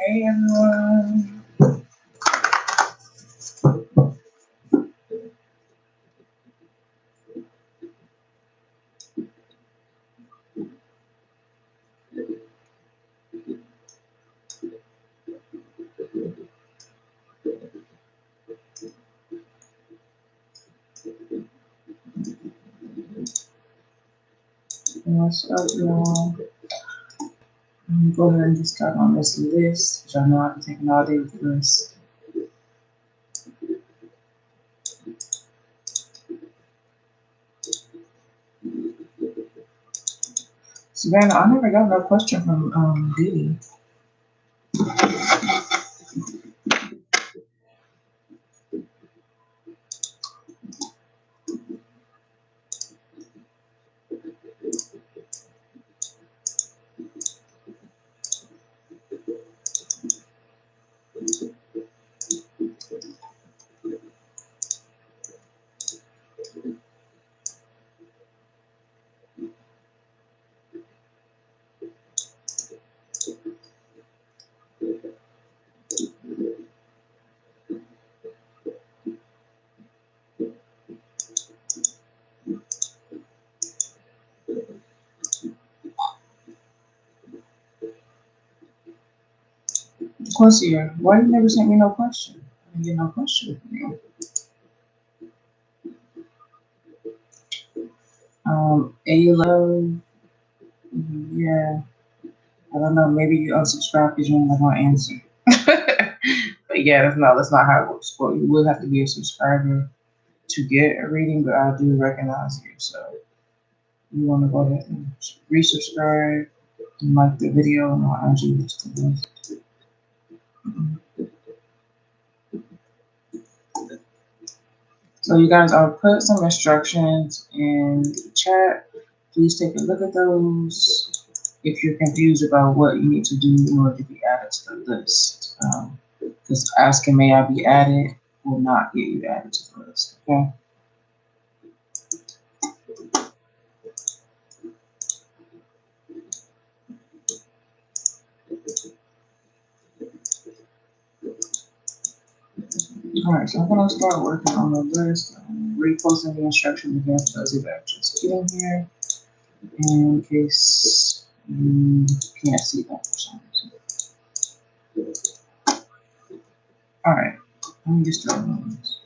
Hey everyone. What's up, y'all? Go ahead and just start on this list. Y'all know I've been taking all day with the list. Savannah, I never got no question from Diddy. Of course, yeah. Why you never sent me no question? I didn't get no question from you. Ayla, yeah. I don't know. Maybe you unsubscribe because you're not gonna answer. But yeah, that's not how it works. But you will have to be a subscriber to get a reading, but I do recognize you. So you want to go ahead and resubscribe and like the video on my IG list. So you guys, I'll put some instructions in the chat. Please take a look at those. If you're confused about what you need to do in order to be added to the list, because asking may I be added will not get you added to the list. Okay. All right, so I'm gonna start working on the list. I'm reposting the instructions again for those of you that are just getting here, in case you can't see that for some reason. All right, let me get started on this.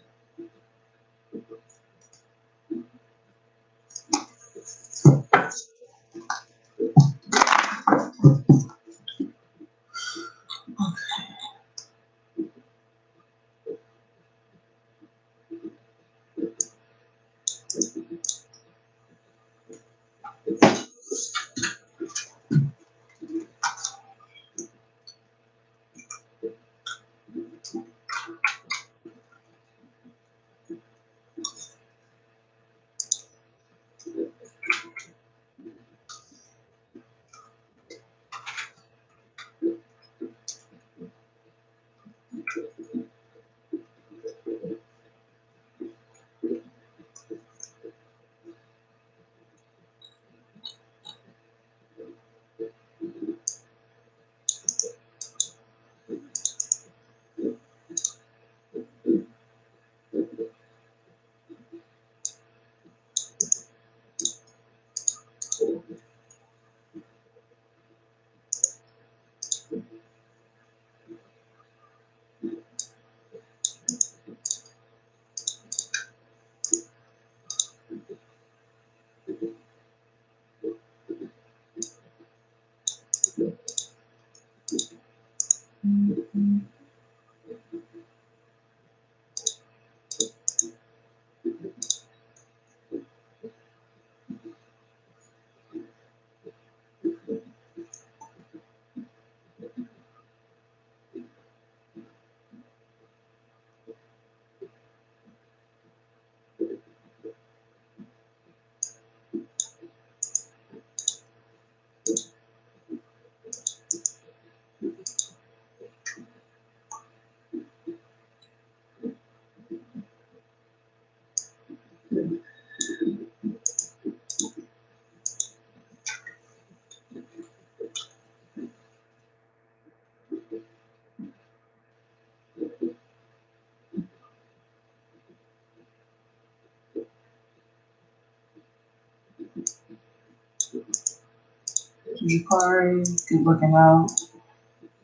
Jakari, good looking out.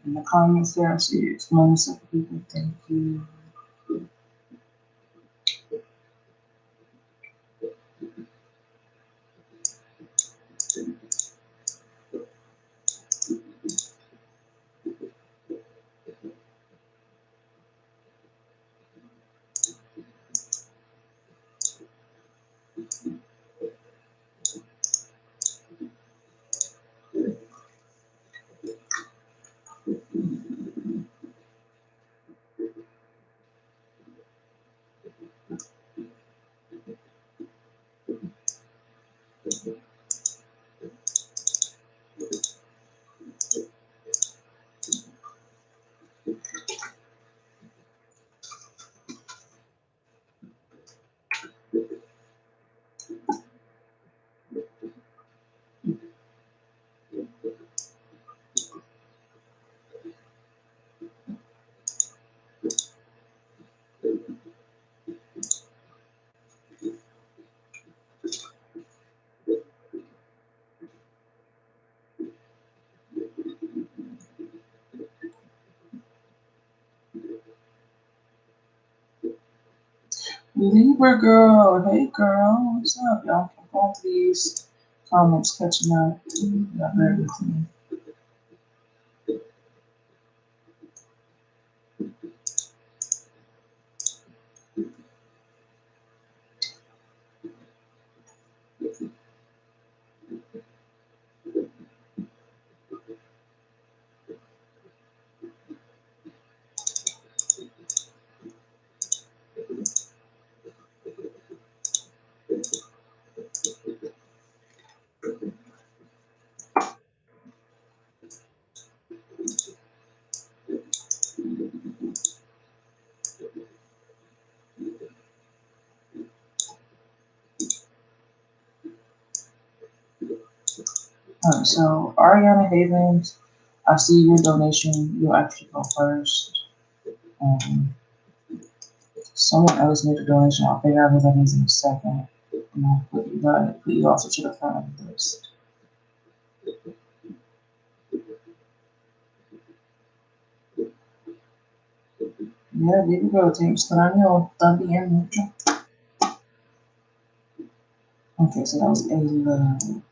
In the comments there, I see you explaining stuff to people. Thank you. Libra girl, hey girl, what's up, y'all? I'm going through these comments, catching up. Y'all bear with me. Alright, so Ariana Havens, I see your donation. You'll actually go first. Someone else made a donation. I'll figure out who that is in a second. And I'll put you also to the front of the list. Yeah, baby girl, thanks for también mucho. Okay, so that was a love.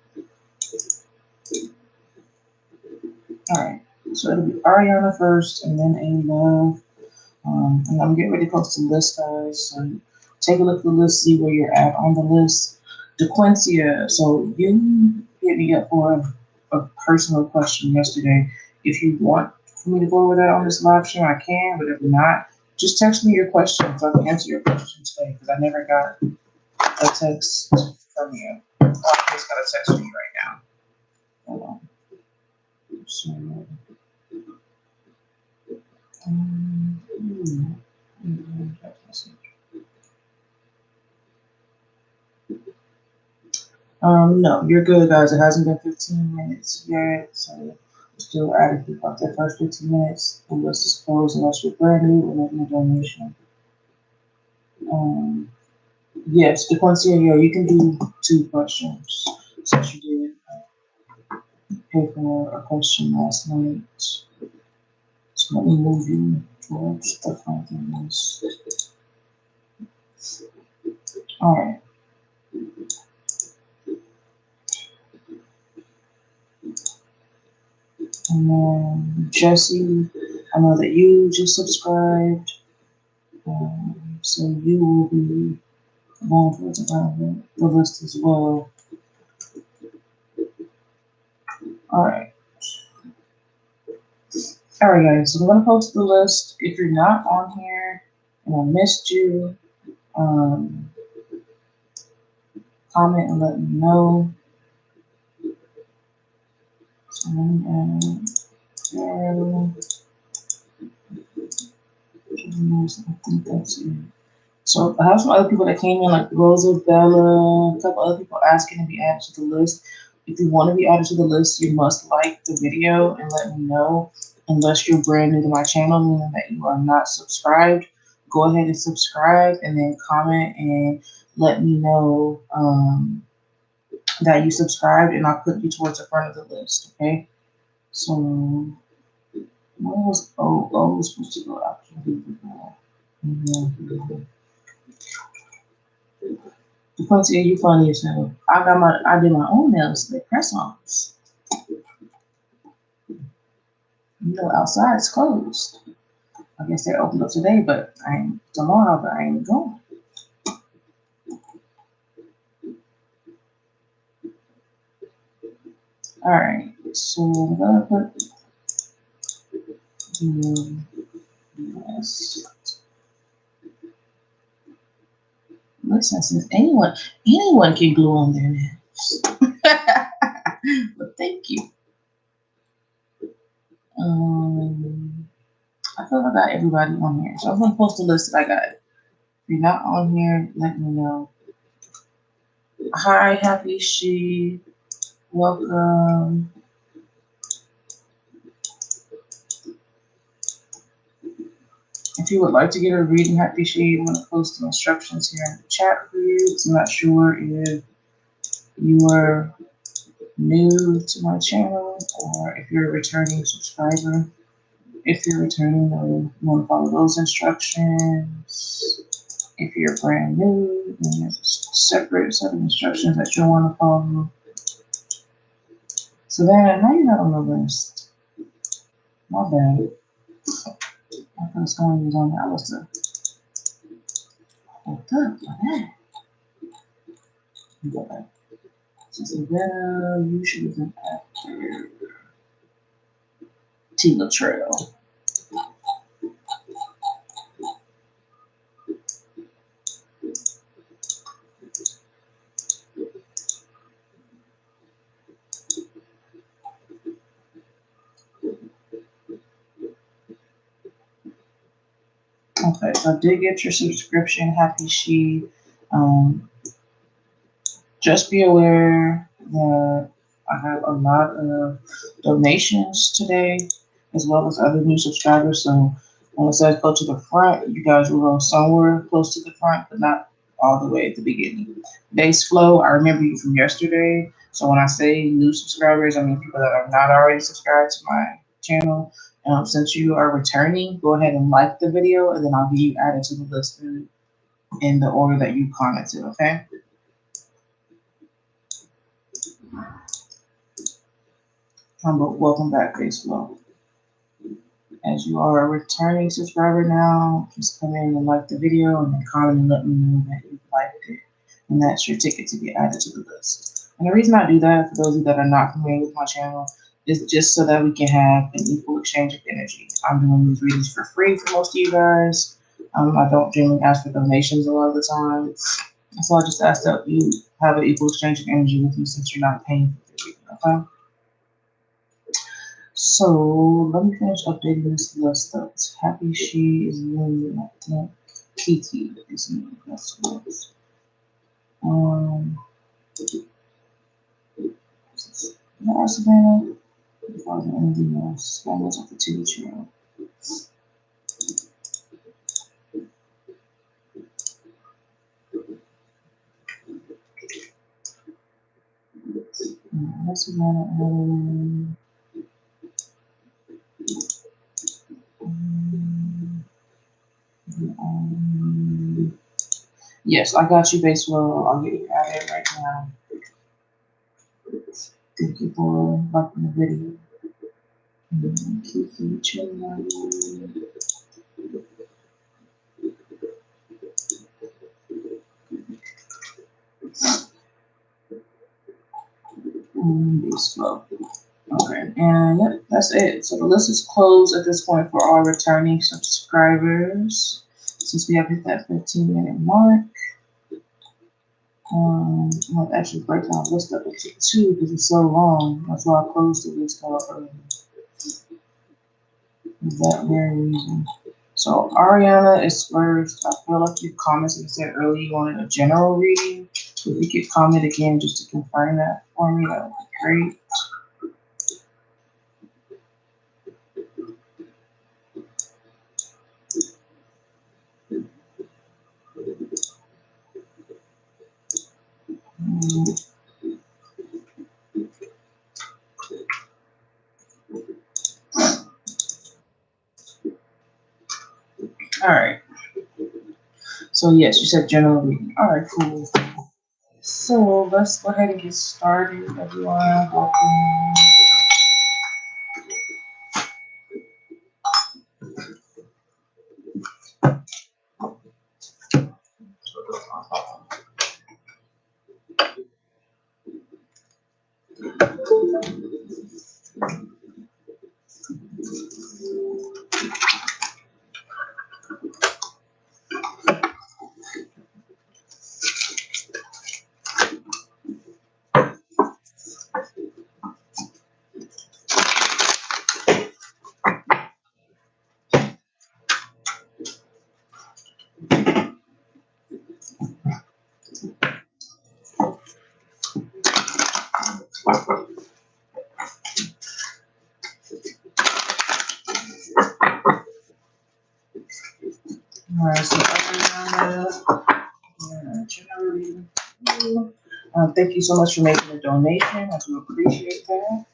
Alright, so it'll be Ariana first and then a love. And I'm getting ready to post the list, guys. So take a look at the list, see where you're at on the list. DeQuincia, so you hit me up for a personal question yesterday. If you want for me to go over that on this live stream, I can, but if not, just text me your question so I can answer your questions today because I never got a text from you. I just got a text from you right now. Hold on. So, no, you're good, guys. It hasn't been 15 minutes yet, so we're still adding people up the first 15 minutes. The list is closed unless you're brand new or making a donation. Yes, DeQuincia, yeah, you can do 2 questions since you did pay for a question last night. So let me move you towards the front of this. All right. And then Jesse, I know that you just subscribed, so you will be going towards the front of the list as well. All right. All right, guys. So I'm gonna post the list. If you're not on here and I missed you, comment and let me know. So let me add Carol. I think that's it. So I have some other people that came in, like Rosa, Bella, a couple other people asking to be added to the list. If you want to be added to the list, you must like the video and let me know. Unless you're brand new to my channel, meaning that you are not subscribed, go ahead and subscribe and then comment and let me know that you subscribed, and I'll put you towards the front of the list. Okay. So what was O was supposed to go after the Quincy, you funny as hell. I did my own nails, they press ons. You know, outside's closed. I guess they opened up today, but I ain't tomorrow, but I ain't going. Alright, so I'm gonna put yes. Listen, since anyone can glue on their nails. But thank you. I feel like I got everybody on here. So I'm gonna post a list that I got. If you're not on here, let me know. Hi, Happy She. Welcome. If you would like to get a reading, Happy She, I'm gonna post the instructions here in the chat for you. So I'm not sure if you are new to my channel or if you're a returning subscriber. If you're returning, you want to follow those instructions. If you're brand new, then there's a separate set of instructions that you'll want to follow. So then, now you're not on the list. My bad. I thought someone was on there. I must have hooked up for that. Go back. So Savannah, you should have been after Tina Trail. Okay, so I did get your subscription, Happy She. Just be aware that I have a lot of donations today, as well as other new subscribers. So when it says go to the front, you guys will go somewhere close to the front, but not all the way at the beginning. Base Flow, I remember you from yesterday. So when I say new subscribers, I mean people that are not already subscribed to my channel. Since you are returning, go ahead and like the video, and then I'll get you added to the list in the order that you commented, okay? But welcome back, Base Flow. As you are a returning subscriber now, just come in and like the video and then comment and let me know that you liked it. And that's your ticket to get added to the list. And the reason I do that, for those of you that are not familiar with my channel, is just so that we can have an equal exchange of energy. I'm doing these readings for free for most of you guys. I don't generally ask for donations a lot of the time. So I just ask that you have an equal exchange of energy with me since you're not paying for the reading, okay? So let me finish updating this list up. Happy She is new. I think Kiki is new. That's what it is. Yeah, Savannah. If I was anything else, that was up the TV channel. That's Savannah. Yes, I got you, Basewell. I'll get you added right now. Thank you for liking the video. Kiki channel. Basewell. Okay, and yep, that's it. So the list is closed at this point for all returning subscribers. Since we have hit that 15-minute mark, I'll actually break down the list up into two because it's so long. That's why I closed the list out early. For that very reason. So Ariana is first. I feel like you commented and said earlier you wanted a general reading. If you could comment again just to confirm that for me, that would be great. All right. So yes, you said general reading. All right, cool. So let's go ahead and get started, everyone. Welcome. All right. So general reading. Thank you so much for making a donation. I do appreciate that.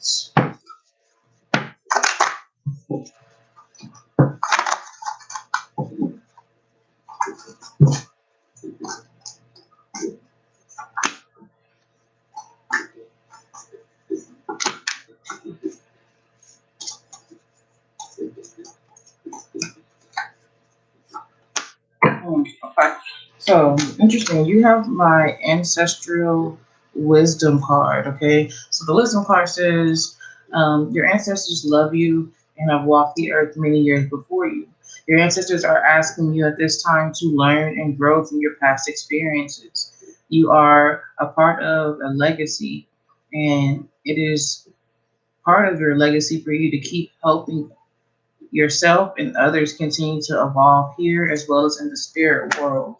Okay. So interesting. You have my ancestral wisdom card. Okay. So the wisdom card says, your ancestors love you and have walked the earth many years before you. Your ancestors are asking you at this time to learn and grow from your past experiences. You are a part of a legacy, and it is part of your legacy for you to keep helping yourself and others continue to evolve here as well as in the spirit world.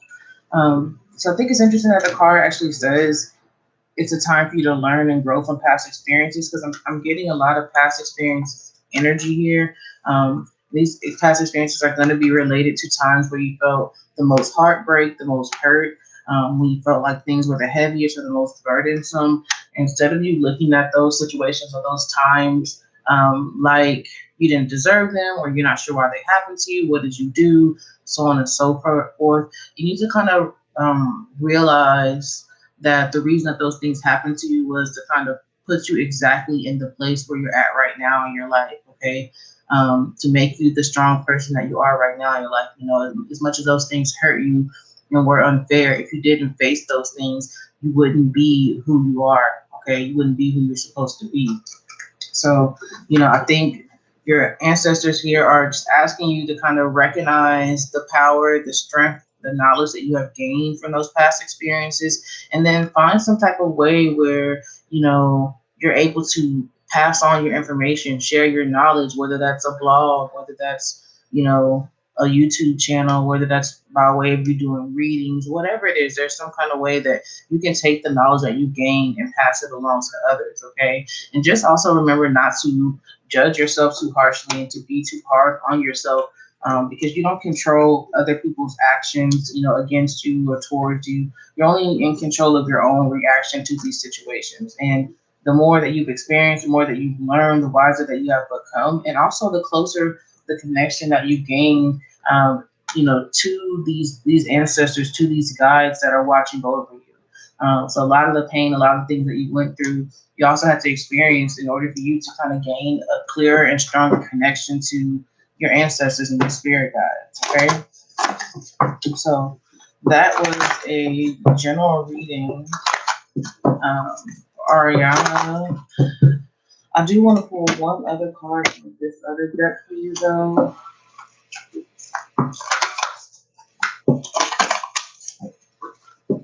So I think it's interesting that the card actually says it's a time for you to learn and grow from past experiences because I'm getting a lot of past experience energy here. These past experiences are going to be related to times where you felt the most heartbreak, the most hurt, when you felt like things were the heaviest or the most burdensome. Instead of you looking at those situations or those times like you didn't deserve them or you're not sure why they happened to you, what did you do, so on and so forth, you need to kind of realize that the reason that those things happened to you was to kind of put you exactly in the place where you're at right now in your life, okay? To make you the strong person that you are right now in your life. You know, as much as those things hurt you and were unfair, if you didn't face those things, you wouldn't be who you are, okay? You wouldn't be who you're supposed to be. So, I think your ancestors here are just asking you to kind of recognize the power, the strength, the knowledge that you have gained from those past experiences, and then find some type of way where, you're able to pass on your information, share your knowledge, whether that's a blog, whether that's, a YouTube channel, whether that's by way of you doing readings, whatever it is, there's some kind of way that you can take the knowledge that you gained and pass it along to others, okay? And just also remember not to judge yourself too harshly and to be too hard on yourself, because you don't control other people's actions, against you or towards you. You're only in control of your own reaction to these situations. And the more that you've experienced, the more that you've learned, the wiser that you have become, and also the closer the connection that you gain, to these ancestors, to these guides that are watching over you. So a lot of the pain, a lot of things that you went through, you also have to experience in order for you to kind of gain a clearer and stronger connection to your ancestors and your spirit guides. Okay, so that was a general reading. Ariana, I do want to pull one other card from this other deck for you, though.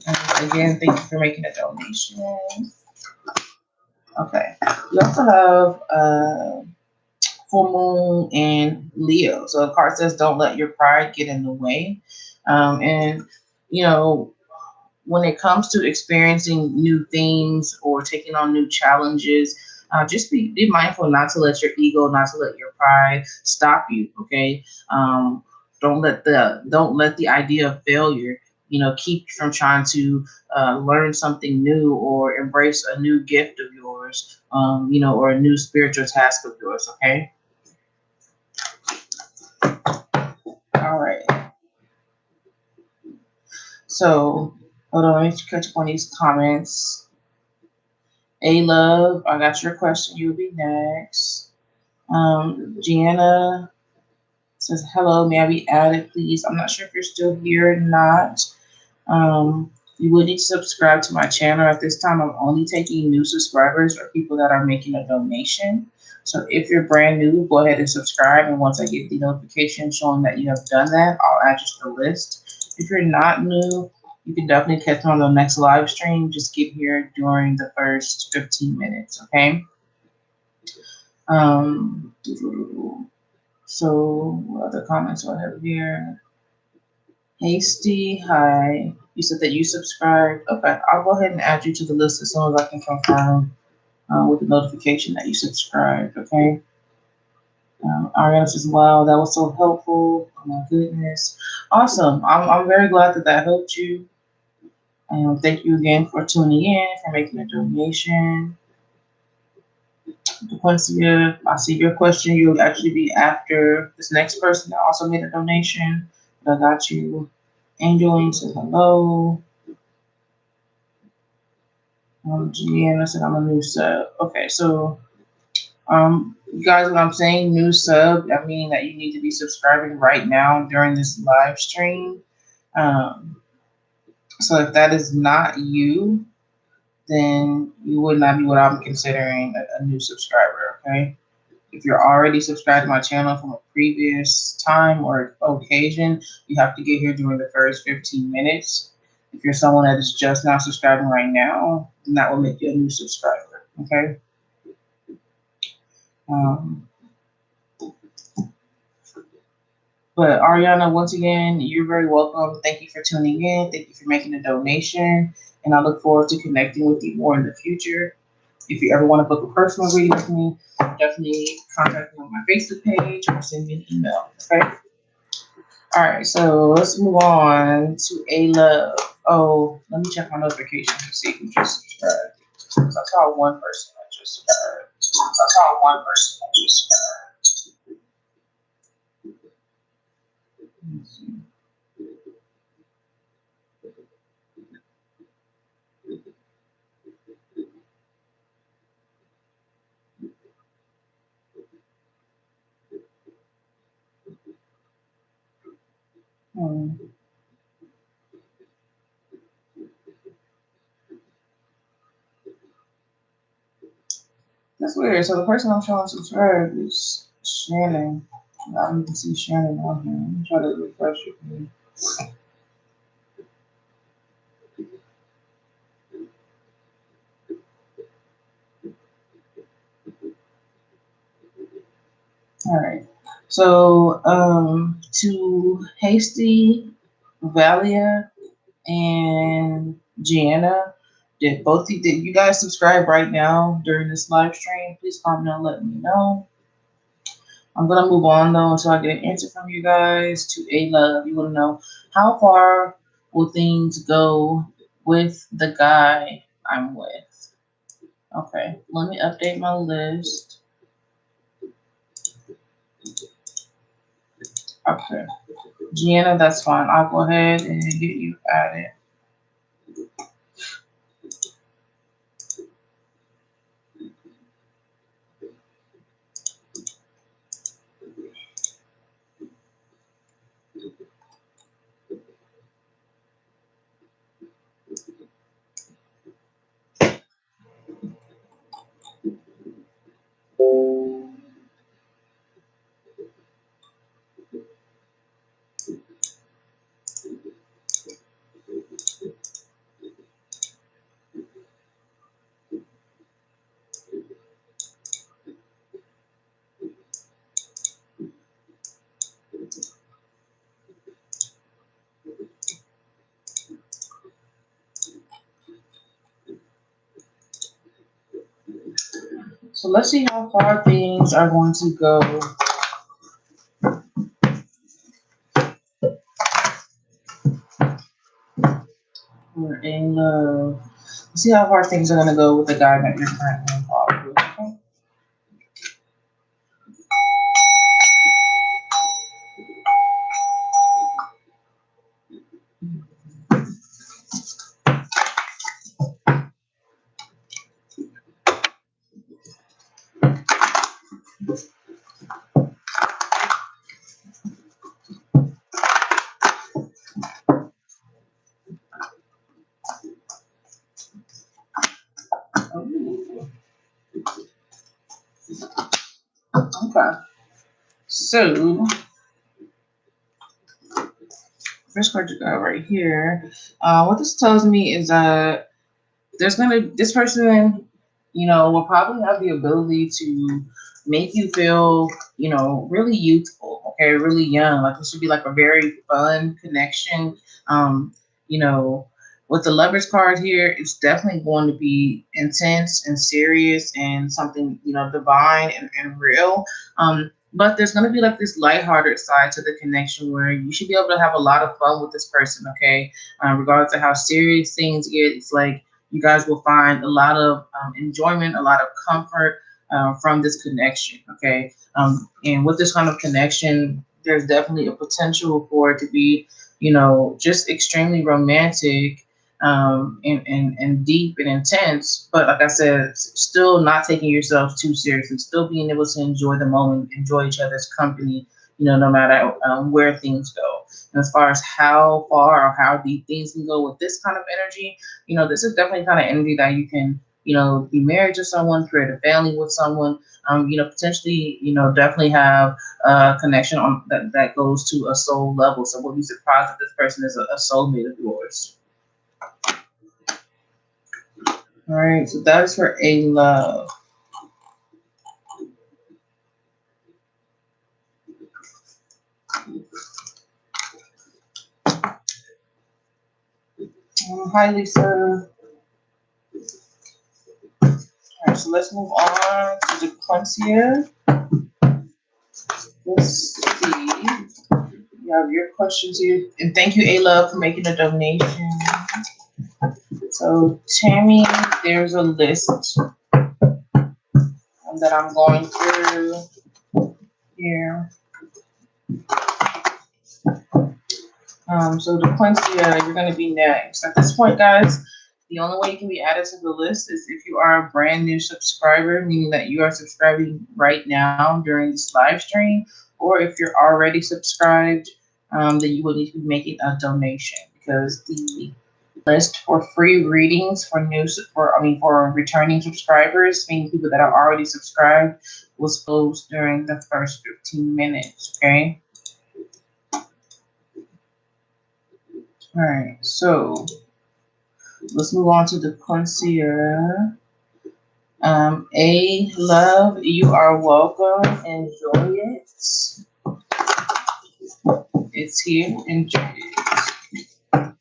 And again, thank you for making a donation. Okay, you also have full moon and Leo. So the card says, "Don't let your pride get in the way." And you know, when it comes to experiencing new things or taking on new challenges, just be mindful not to let your ego, not to let your pride stop you. Okay, don't let the idea of failure, keep you from trying to learn something new or embrace a new gift of yours, or a new spiritual task of yours. Okay. All right. So, hold on, let me catch up on these comments. A Love, I got your question. You'll be next. Gianna says, hello, may I be added, please? I'm not sure if you're still here or not. You would need to subscribe to my channel. At this time, I'm only taking new subscribers or people that are making a donation. So if you're brand new, go ahead and subscribe. And once I get the notification showing that you have done that, I'll add you to the list. If you're not new, you can definitely catch me on the next live stream. Just get here during the first 15 minutes, okay? So what other comments do I have here? Hasty, hi. You said that you subscribed. Okay, I'll go ahead and add you to the list as soon as I can confirm with the notification that you subscribed, okay? Ariana says, wow, that was so helpful. Oh my goodness. Awesome. I'm very glad that that helped you. Thank you again for tuning in, for making a donation. Quincy, I see your question. You'll actually be after this next person that also made a donation. But I got you. Angel says hello. Gianna said I'm a new sub. Okay, so you guys, what I'm saying, new sub, I mean that you need to be subscribing right now during this live stream. So if that is not you, then you would not be what I'm considering a new subscriber, okay? If you're already subscribed to my channel from a previous time or occasion, you have to get here during the first 15 minutes. If you're someone that is just now subscribing right now, then that will make you a new subscriber, okay? But Ariana, once again, you're very welcome. Thank you for tuning in. Thank you for making a donation. And I look forward to connecting with you more in the future. If you ever want to book a personal reading with me, definitely contact me on my Facebook page or send me an email. Okay. All right. So let's move on to A Love. Oh, let me check my notifications to see who just subscribed. I saw one person that just subscribed. Let's see. That's weird. So the person I'm showing subscribe is Shannon. I don't even see Shannon on here. Let me try to refresh it. All right. So to Hasty, Valia, and Gianna, did you guys subscribe right now during this live stream? Please comment and let me know. I'm gonna move on though until I get an answer from you guys. To A Love, you want to know how far will things go with the guy I'm with? Okay, let me update my list. Okay, Gianna, that's fine. I'll go ahead and get you added. So let's see how far things are going to go. We're in let's see how far things are going to go with the guy that you're currently involved with. Okay? Ooh. Okay. So, first card you got right here. What this tells me is that this person, will probably have the ability to make you feel, really youthful, okay, really young. Like this should be like a very fun connection. Um, you know, with the lovers card here, it's definitely going to be intense and serious and something, divine and real. But there's going to be like this lighthearted side to the connection where you should be able to have a lot of fun with this person, okay? Regardless of how serious things get, it's like you guys will find a lot of enjoyment, a lot of comfort from this connection. Okay. And with this kind of connection, there's definitely a potential for it to be, just extremely romantic and deep and intense. But like I said, still not taking yourself too seriously, still being able to enjoy the moment, enjoy each other's company, no matter where things go. And as far as how far or how deep things can go with this kind of energy, this is definitely kind of energy that you can, be married to someone, create a family with someone, potentially, definitely have a connection on that goes to a soul level. So we'll be surprised if this person is a soulmate of yours. All right, so that is for A love. Hi, Lisa. All right, so let's move on to the concierge. Let's see. You have your questions here. And thank you, A love, for making a donation. So, Tammy, there's a list that I'm going through here. So the Quincy, you're going to be next. At this point, guys, the only way you can be added to the list is if you are a brand new subscriber, meaning that you are subscribing right now during this live stream, or if you're already subscribed, then you will need to be making a donation because the list for free readings for returning subscribers, meaning people that are already subscribed, was closed during the first 15 minutes. Okay. All right. So let's move on to the concierge. A love, you are welcome. Enjoy it. It's here. Enjoy it. All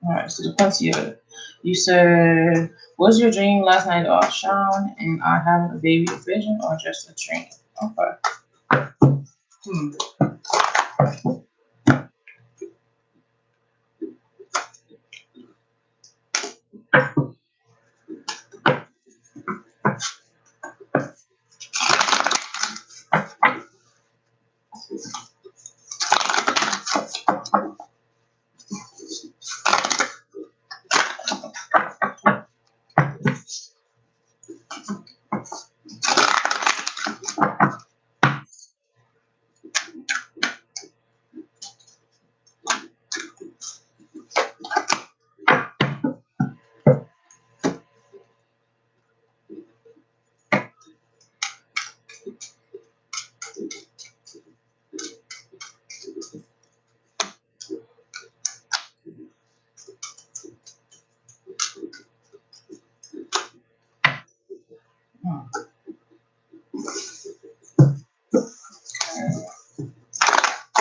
right. So the concierge, you said, was your dream last night about Sean and I having a baby vision or just a dream? Okay. Hmm.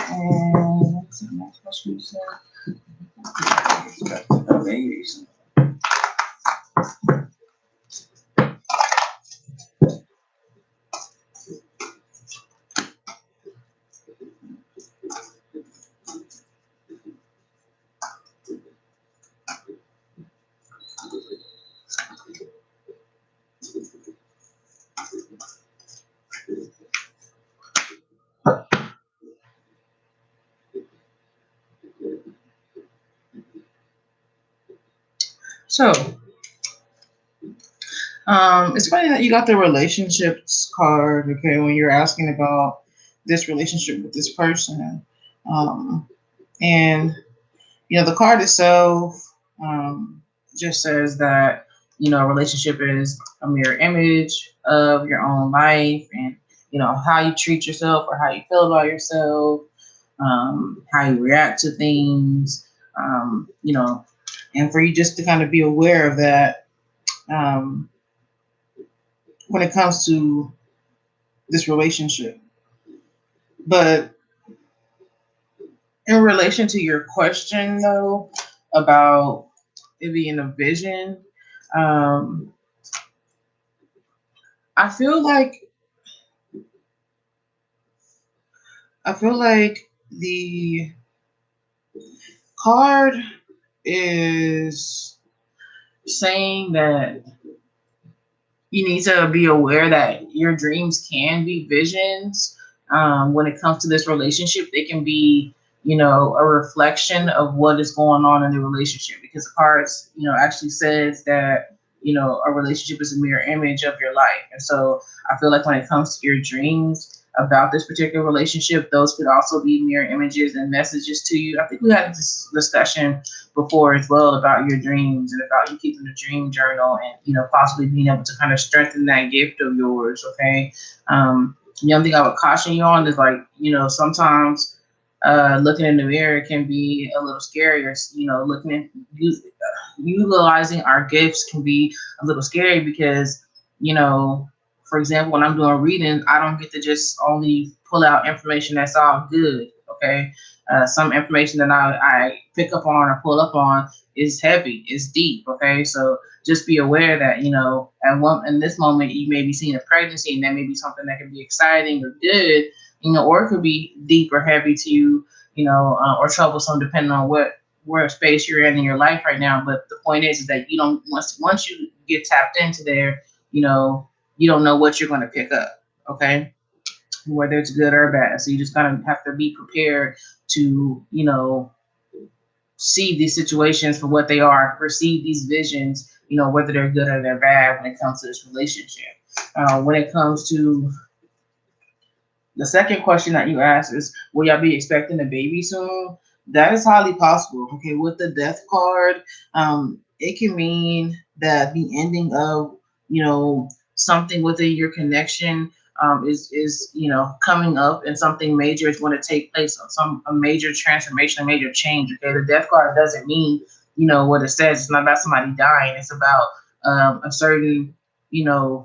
And what's the next question you said? Babies. So It's funny that you got the relationships card, okay, when you're asking about this relationship with this person. And the card itself just says that, a relationship is a mirror image of your own life, and, how you treat yourself or how you feel about yourself, how you react to things, and for you just to kind of be aware of that um, when it comes to this relationship. But in relation to your question, though, about it being a vision, um, I feel like the card is saying that you need to be aware that your dreams can be visions. When it comes to this relationship, they can be, a reflection of what is going on in the relationship, because the cards, actually says that, a relationship is a mirror image of your life. And so I feel like when it comes to your dreams about this particular relationship, those could also be mirror images and messages to you. I think we had this discussion before as well about your dreams and about you keeping a dream journal and possibly being able to kind of strengthen that gift of yours. Okay. The only thing I would caution you on is, like, sometimes looking in the mirror can be a little scary, or looking at utilizing our gifts can be a little scary, because for example, when I'm doing readings, I don't get to just only pull out information that's all good. Okay. Some information that I pick up on or pull up on is heavy, is deep. Okay. So just be aware that, in this moment, you may be seeing a pregnancy, and that may be something that can be exciting or good, or it could be deep or heavy to you, or troublesome, depending on where space you're in your life right now. But the point is that you don't, once you get tapped into there, you don't know what you're going to pick up. Okay. Whether it's good or bad. So you just kind of have to be prepared to, see these situations for what they are, perceive these visions, whether they're good or they're bad when it comes to this relationship. When it comes to the second question that you asked is, will y'all be expecting a baby soon? That is highly possible. Okay, with the death card, it can mean that the ending of, something within your connection is coming up, and something major is going to take place, a major transformation, a major change. Okay, the death card doesn't mean what it says. It's not about somebody dying. It's about a certain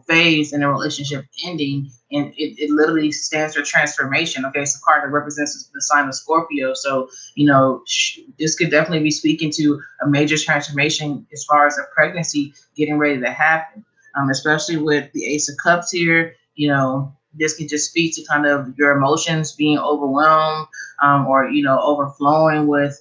phase in a relationship ending, and it literally stands for transformation. Okay, it's a card that represents the sign of Scorpio. So this could definitely be speaking to a major transformation as far as a pregnancy getting ready to happen. Especially with the Ace of Cups here, this can just speak to kind of your emotions being overwhelmed, or overflowing with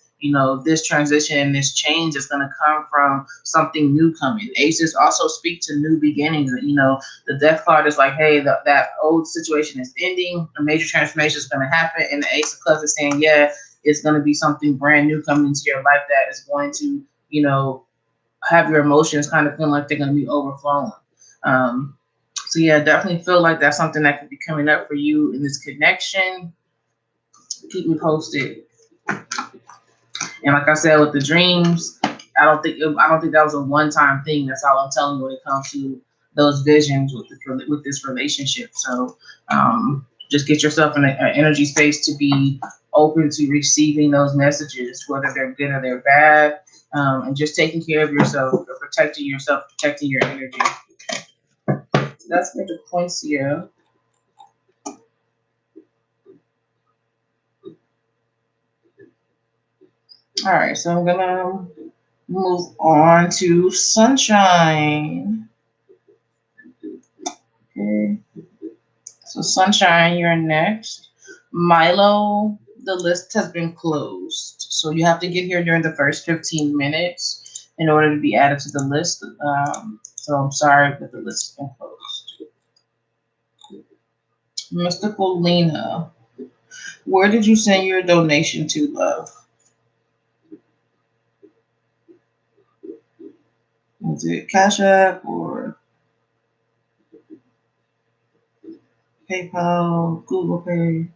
this transition and this change is going to come from something new coming. Aces also speak to new beginnings. The death card is like, hey, that old situation is ending, a major transformation is going to happen, and the Ace of Cups is saying, yeah, it's going to be something brand new coming into your life that is going to have your emotions kind of feeling like they're going to be overflowing. So yeah, definitely feel like that's something that could be coming up for you in this connection. Keep me posted. And like I said, with the dreams, I don't think that was a one-time thing. That's all I'm telling you when it comes to those visions with this relationship. So just get yourself in an energy space to be open to receiving those messages, whether they're good or they're bad, and just taking care of yourself, or protecting yourself, protecting your energy. So that's Major Poincio. All right, so I'm gonna move on to Sunshine. Okay, so Sunshine, you're next. Milo, the list has been closed, so you have to get here during the first 15 minutes in order to be added to the list. So I'm sorry, but the list has been closed. Mystical Lena, where did you send your donation to, love? Was it Cash App or PayPal, Google Pay.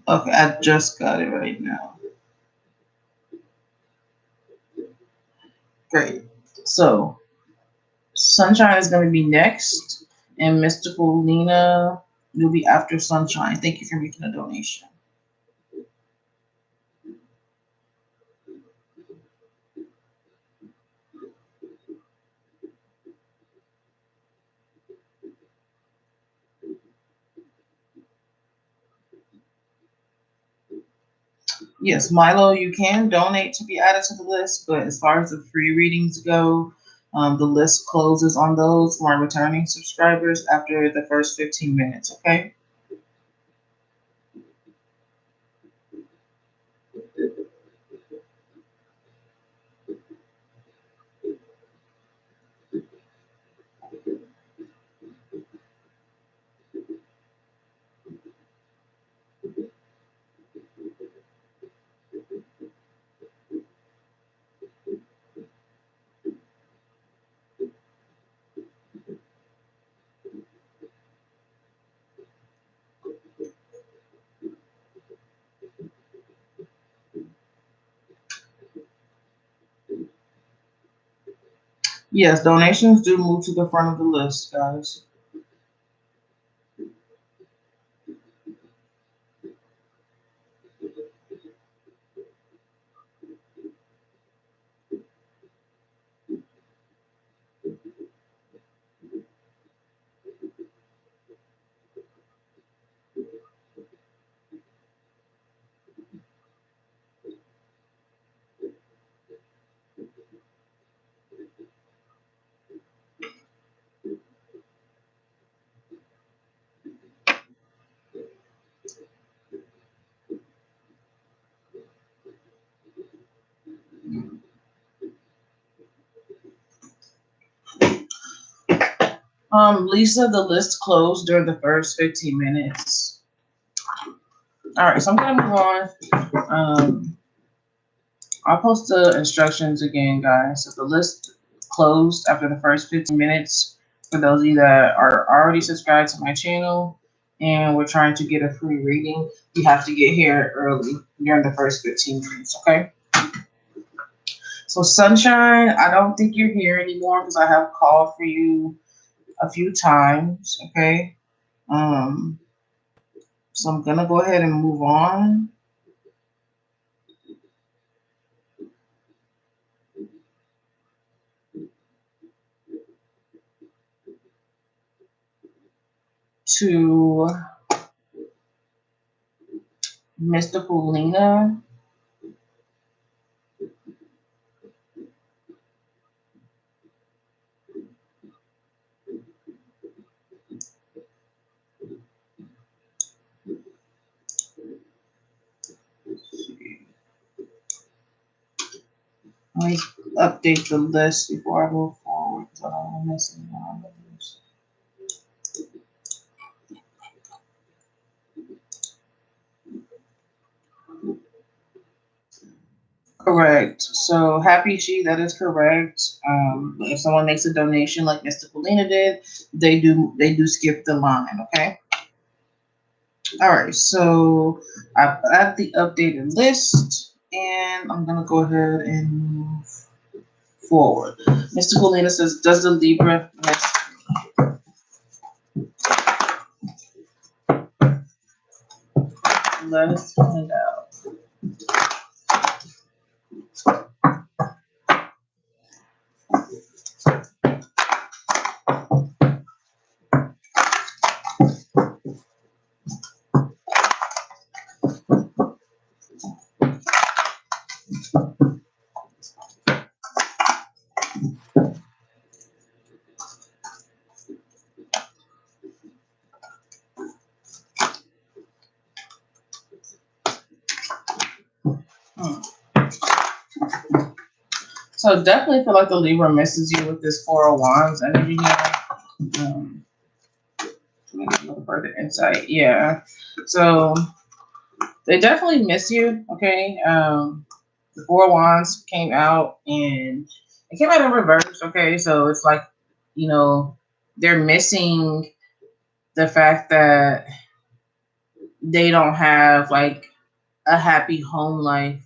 Okay, I just got it right now. Great. So Sunshine is going to be next, and Mystical Lena will be after Sunshine. Thank you for making a donation. Yes, Milo, you can donate to be added to the list, but as far as the free readings go, the list closes on those for our returning subscribers after the first 15 minutes, okay? Yes, donations do move to the front of the list, guys. Lisa, the list closed during the first 15 minutes. All right, so I'm gonna move on. I'll post the instructions again, guys. So the list closed after the first 15 minutes for those of you that are already subscribed to my channel and we're trying to get a free reading. You have to get here early during the first 15 minutes, okay? So Sunshine, I don't think you're here anymore because I have called for you a few times, okay? Um, so I'm gonna go ahead and move on to Mystical Lena. Let me update the list before I move forward. So I don't want to miss any others. Correct. So Happy She, that is correct. If someone makes a donation like Mystical Lena did, they do skip the line. Okay. All right. So I've added the updated list, and I'm gonna go ahead and move forward. Mystical Lena says, "Does the Libra miss?" Let us find out. Hmm. So definitely feel like the Libra misses you with this Four of Wands energy here. Maybe a little further insight. Yeah. So they definitely miss you. Okay. The Four of Wands came out and it came out in reverse. Okay. So it's like, you know, they're missing the fact that they don't have like a happy home life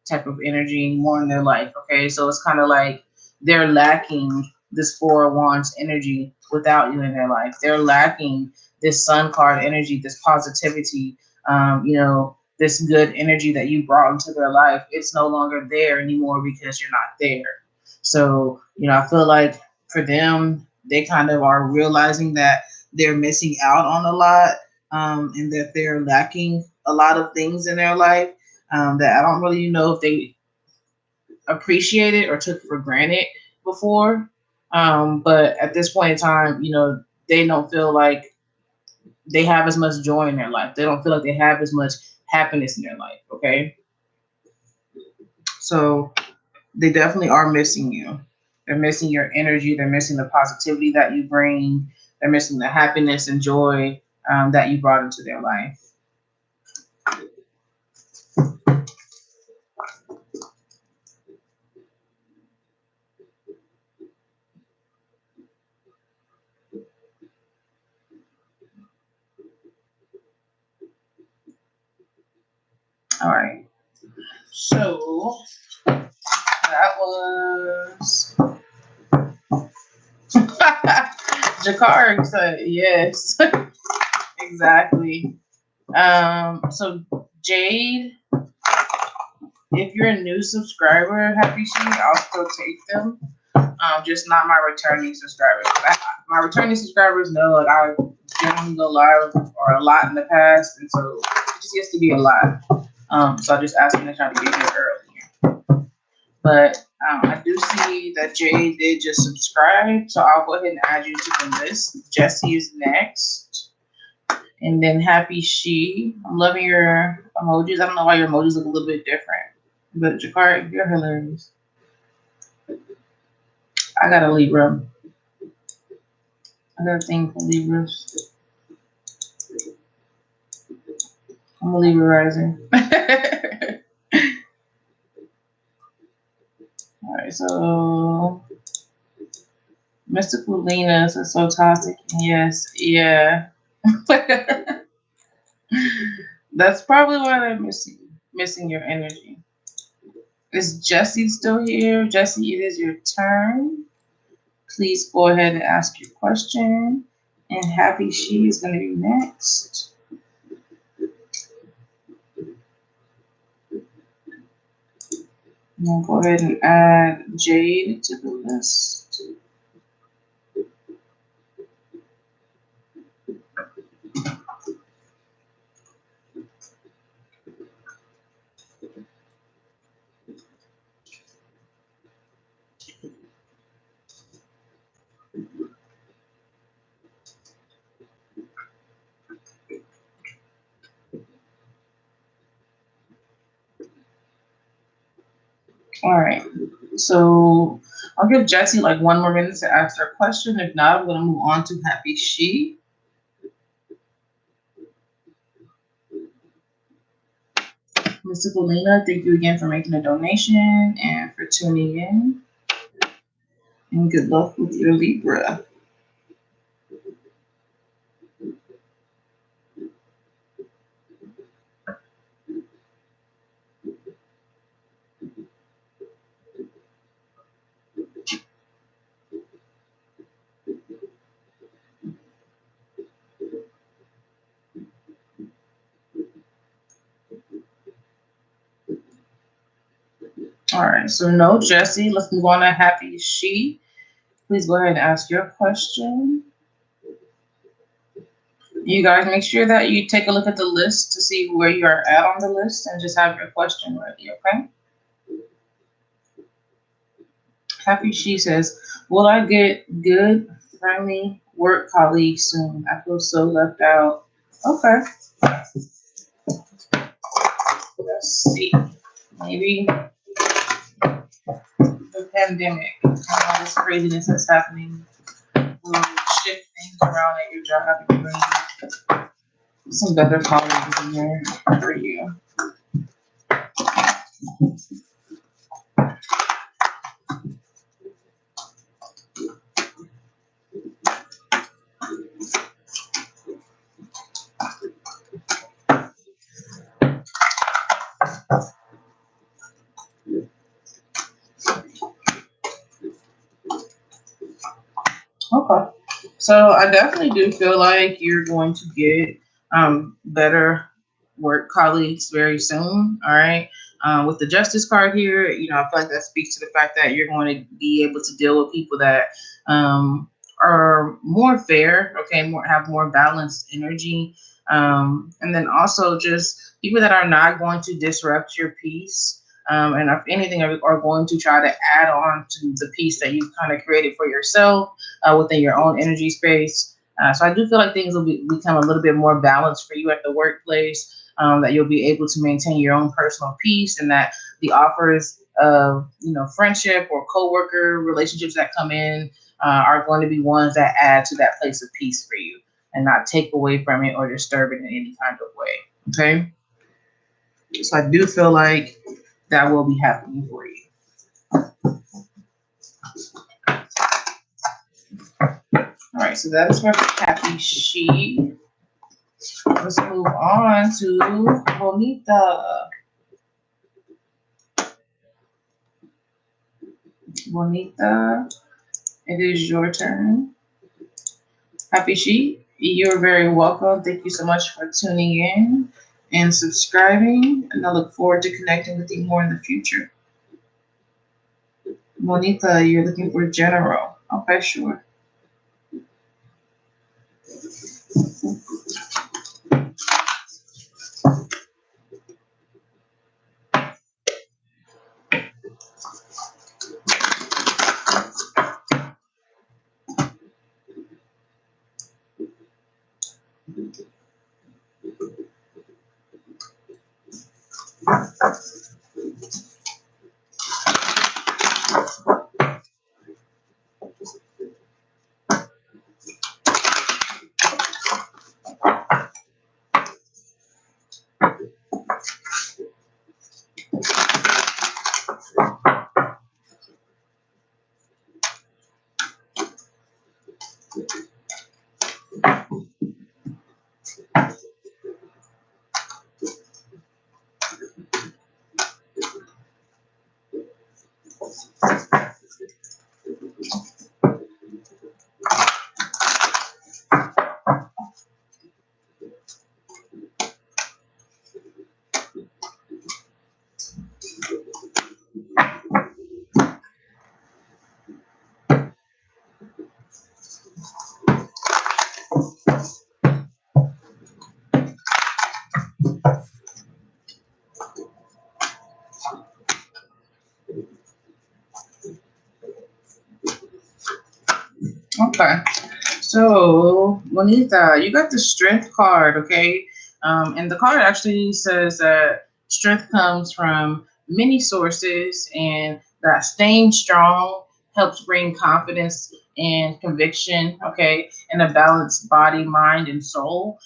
type of energy anymore in their life. Okay, so it's kind of like they're lacking this Four of Wands energy without you in their life. They're lacking this Sun card energy, this positivity, this good energy that you brought into their life. It's no longer there anymore because you're not there. So, I feel like for them, they kind of are realizing that they're missing out on a lot, and that they're lacking a lot of things in their life, that I don't really know if they appreciated or took for granted before. But at this point in time, they don't feel like they have as much joy in their life. They don't feel like they have as much happiness in their life. Okay. So they definitely are missing you. They're missing your energy. They're missing the positivity that you bring. They're missing the happiness and joy that you brought into their life. All right. So that was Jakar said yes. Exactly. So Jade, if you're a new subscriber, Happy She, I'll still take them. Just not my returning subscribers. My returning subscribers know like I generally go live or a lot in the past, and so it just gets to be a lot. So I just asked them to try to get here earlier. But I do see that Jay did just subscribe, so I'll go ahead and add you to the list. Jesse is next. And then Happy She. I'm loving your emojis. I don't know why your emojis look a little bit different. But Jakar, you're hilarious. I got a Libra. I got a thing for Libras. I'm a Libra rising. Alright, so Mystical Lena is so toxic. Yes, yeah. That's probably why they're missing your energy. Is Jesse still here? Jesse, it is your turn. Please go ahead and ask your question. And Happy She is going to be next. I'll go ahead and add Jade to the list. All right. So I'll give Jessie like one more minute to ask her question. If not, I'm going to move on to Happy She. Mystical Lena, thank you again for making a donation and for tuning in. And good luck with your Libra. All right, so no Jesse. Let's move on to Happy She. Please go ahead and ask your question. You guys make sure that you take a look at the list to see where you are at on the list and just have your question ready, okay? Happy She says, will I get good, friendly work colleagues soon? I feel so left out. Okay. Let's see. Maybe the pandemic, all this craziness that's happening will shift things around at your job and bring some better colleagues in there for you. Okay. So I definitely do feel like you're going to get better work colleagues very soon. All right. With the justice card here, I feel like that speaks to the fact that you're going to be able to deal with people that are more fair, okay, more have more balanced energy, and then also just people that are not going to disrupt your peace. And if anything, are going to try to add on to the piece that you've kind of created for yourself within your own energy space. So I do feel like things will become a little bit more balanced for you at the workplace. That you'll be able to maintain your own personal peace, and that the offers of friendship or coworker relationships that come in are going to be ones that add to that place of peace for you, and not take away from it or disturb it in any kind of way. Okay, so I do feel like that will be happening for you. All right, so that is my happy sheet. Let's move on to Bonita. Bonita, it is your turn. Happy sheet. You're very welcome. Thank you so much for tuning in and subscribing. And I look forward to connecting with you more in the future. Bonita, you're looking for general. Okay, sure. Okay. So, Bonita, you got the strength card, okay? And the card actually says that strength comes from many sources, and that staying strong helps bring confidence and conviction, okay, and a balanced body, mind, and soul.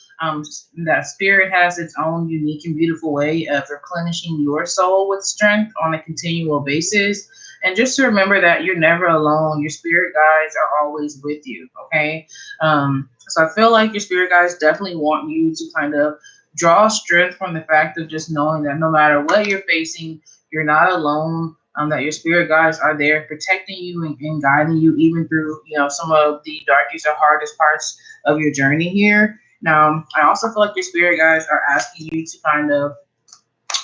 That spirit has its own unique and beautiful way of replenishing your soul with strength on a continual basis. And just to remember that you're never alone. Your spirit guides are always with you. Okay. So I feel like your spirit guides definitely want you to kind of draw strength from the fact of just knowing that no matter what you're facing, you're not alone. That your spirit guides are there protecting you and guiding you even through, some of the darkest or hardest parts of your journey here. Now, I also feel like your spirit guides are asking you to kind of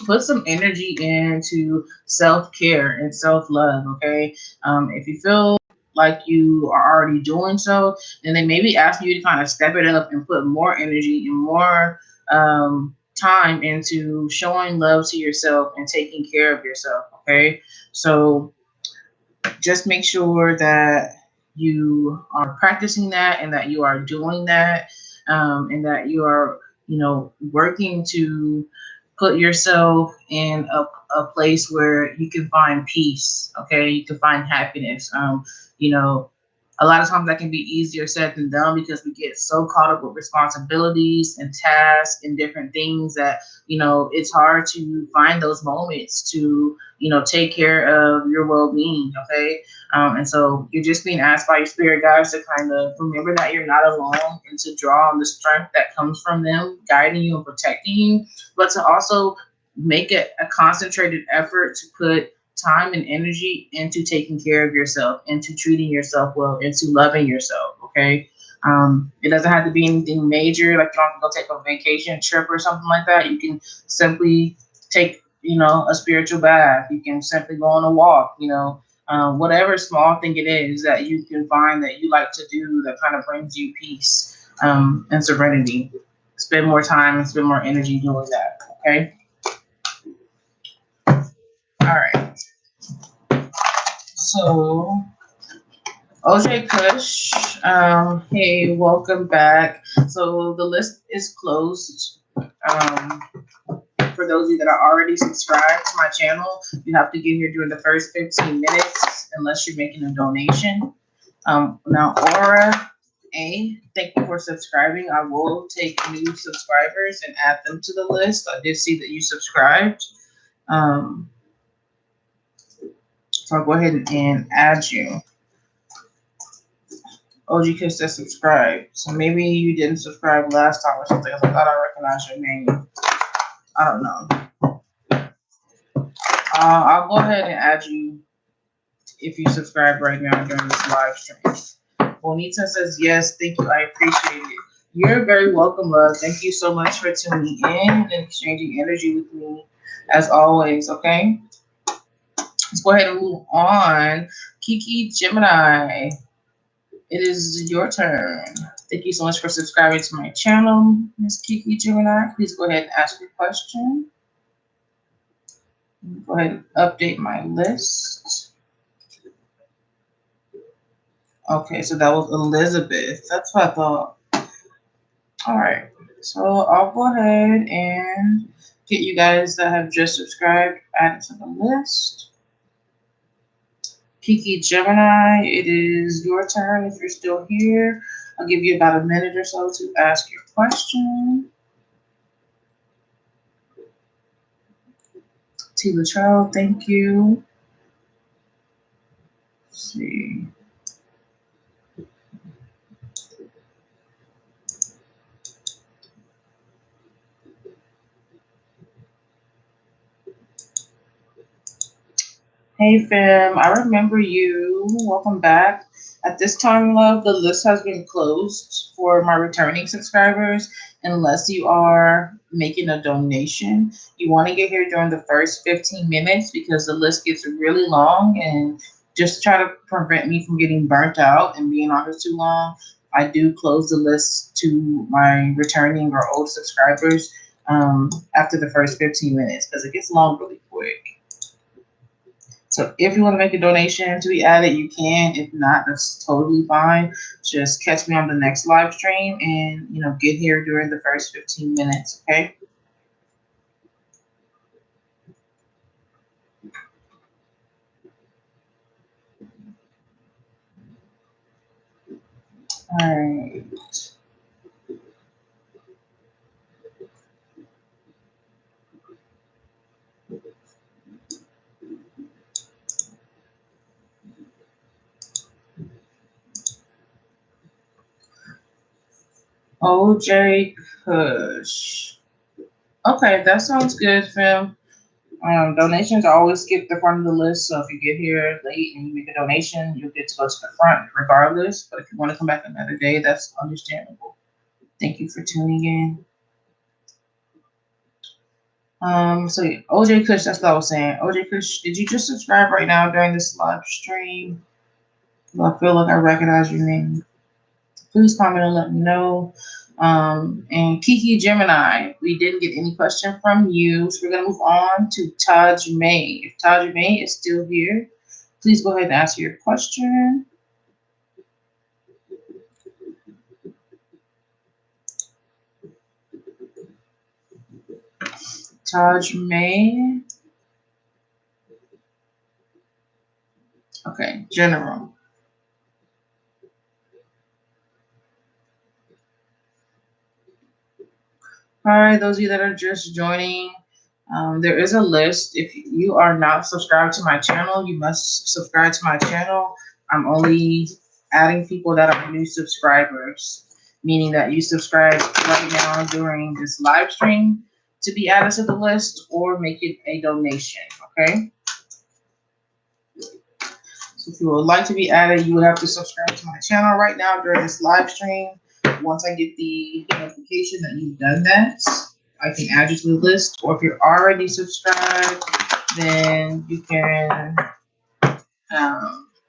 put some energy into self-care and self-love. Okay, if you feel like you are already doing so, then they may be asking you to kind of step it up and put more energy and more time into showing love to yourself and taking care of yourself. Okay, so just make sure that you are practicing that and that you are doing that, and that you are working to put yourself in a place where you can find peace. Okay, you can find happiness. You know a lot of times that can be easier said than done because we get so caught up with responsibilities and tasks and different things that it's hard to find those moments to take care of your well-being. Okay, and so you're just being asked by your spirit guides to kind of remember that you're not alone and to draw on the strength that comes from them guiding you and protecting you, but to also make it a concentrated effort to put time and energy into taking care of yourself, into treating yourself well, into loving yourself. Okay. It doesn't have to be anything major, like you don't have to go take a vacation trip or something like that. You can simply take, a spiritual bath. You can simply go on a walk, whatever small thing it is that you can find that you like to do that kind of brings you peace and serenity. Spend more time and spend more energy doing that. Okay. All right. So, OJ Kush, hey, welcome back. So the list is closed. For those of you that are already subscribed to my channel, you have to get here during the first 15 minutes unless you're making a donation. Now, Aura A, thank you for subscribing. I will take new subscribers and add them to the list. I did see that you subscribed. So I'll go ahead and add you. OG Kiss that subscribed. So maybe you didn't subscribe last time or something. I thought I recognized your name. I don't know. I'll go ahead and add you if you subscribe right now during this live stream. Bonita says yes. Thank you. I appreciate it. You're very welcome, love. Thank you so much for tuning in and exchanging energy with me as always. Okay. Let's go ahead and move on. Kiki Gemini, it is your turn. Thank you so much for subscribing to my channel, Miss Kiki Gemini. Please go ahead and ask your question. Go ahead and update my list. Okay, so that was Elizabeth. That's what I thought. All right, so I'll go ahead and get you guys that have just subscribed added to the list. Kiki Gemini, it is your turn if you're still here. I'll give you about a minute or so to ask your question. T. Latrell, thank you. Let's see. Hey fam, I remember you. Welcome back. At this time, love, the list has been closed for my returning subscribers unless you are making a donation. You want to get here during the first 15 minutes because the list gets really long, and just try to prevent me from getting burnt out and being on here too long, I do close the list to my returning or old subscribers after the first 15 minutes because it gets long really quick. So if you want to make a donation to be added, you can. If not, that's totally fine. Just catch me on the next live stream and, get here during the first 15 minutes, okay? All right. OJ Kush. Okay, that sounds good, fam. Donations always skip the front of the list, so if you get here late and you make a donation, you'll get to go to the front regardless. But if you want to come back another day, that's understandable. Thank you for tuning in. So OJ Kush, that's what I was saying. OJ Kush, did you just subscribe right now during this live stream? I feel like I recognize your name. Please comment and let me know. And Kiki Gemini, we didn't get any question from you, so we're gonna move on to Taj May. If Taj May is still here, please go ahead and ask your question. Taj May. Okay, general. All right, those of you that are just joining, there is a list. If you are not subscribed to my channel, you must subscribe to my channel. I'm only adding people that are new subscribers, meaning that you subscribe right now during this live stream to be added to the list or make it a donation, okay? If you would like to be added, you would have to subscribe to my channel right now during this live stream. Once I get the notification that you've done that, I can add you to the list. Or if you're already subscribed, then you can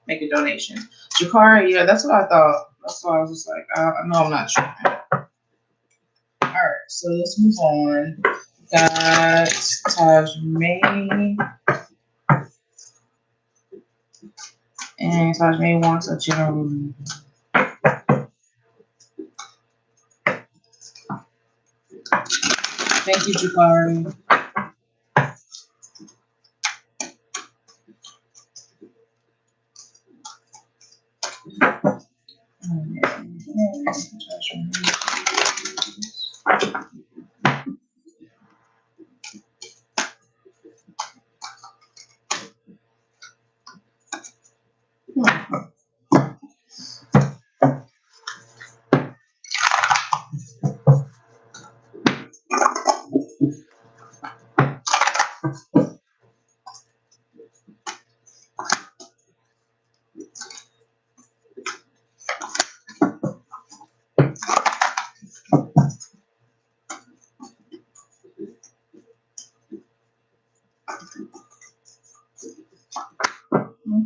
make a donation. Jakari, yeah, that's what I thought. That's why I was just like, no, I'm not sure. All right, so let's move on. Got Tajmay, and Tajmay wants a general. Thank you, Jakari.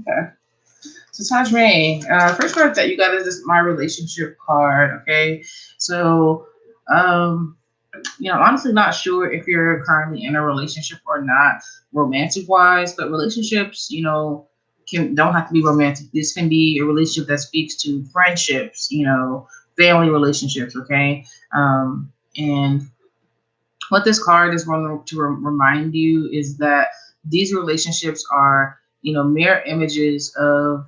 Okay. So Tajmay, first card that you got is this My Relationship card. Okay. So, honestly not sure if you're currently in a relationship or not, romantic wise, but relationships, don't have to be romantic. This can be a relationship that speaks to friendships, family relationships. Okay. And what this card is going to remind you is that these relationships are, mirror images of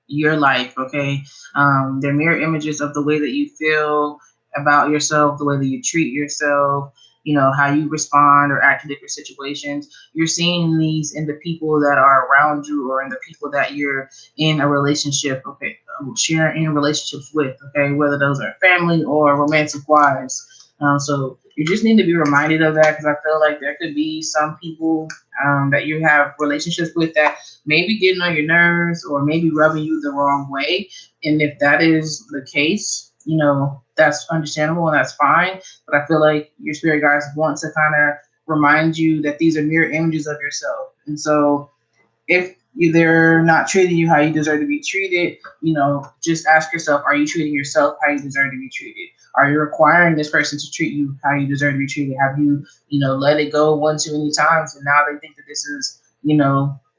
your life. Okay. They're mirror images of the way that you feel about yourself, the way that you treat yourself, how you respond or act in different situations. You're seeing these in the people that are around you or in the people that you're in a relationship, okay, sharing in relationships with, okay, whether those are family or romantic wise. So you just need to be reminded of that, because I feel like there could be some people that you have relationships with that maybe getting on your nerves or maybe rubbing you the wrong way. And if that is the case, that's understandable and that's fine. But I feel like your spirit guides want to kind of remind you that these are mirror images of yourself. And so if they're not treating you how you deserve to be treated, just ask yourself, are you treating yourself how you deserve to be treated? Are you requiring this person to treat you how you deserve to be treated? Have you, let it go one too many times, and now they think that this is,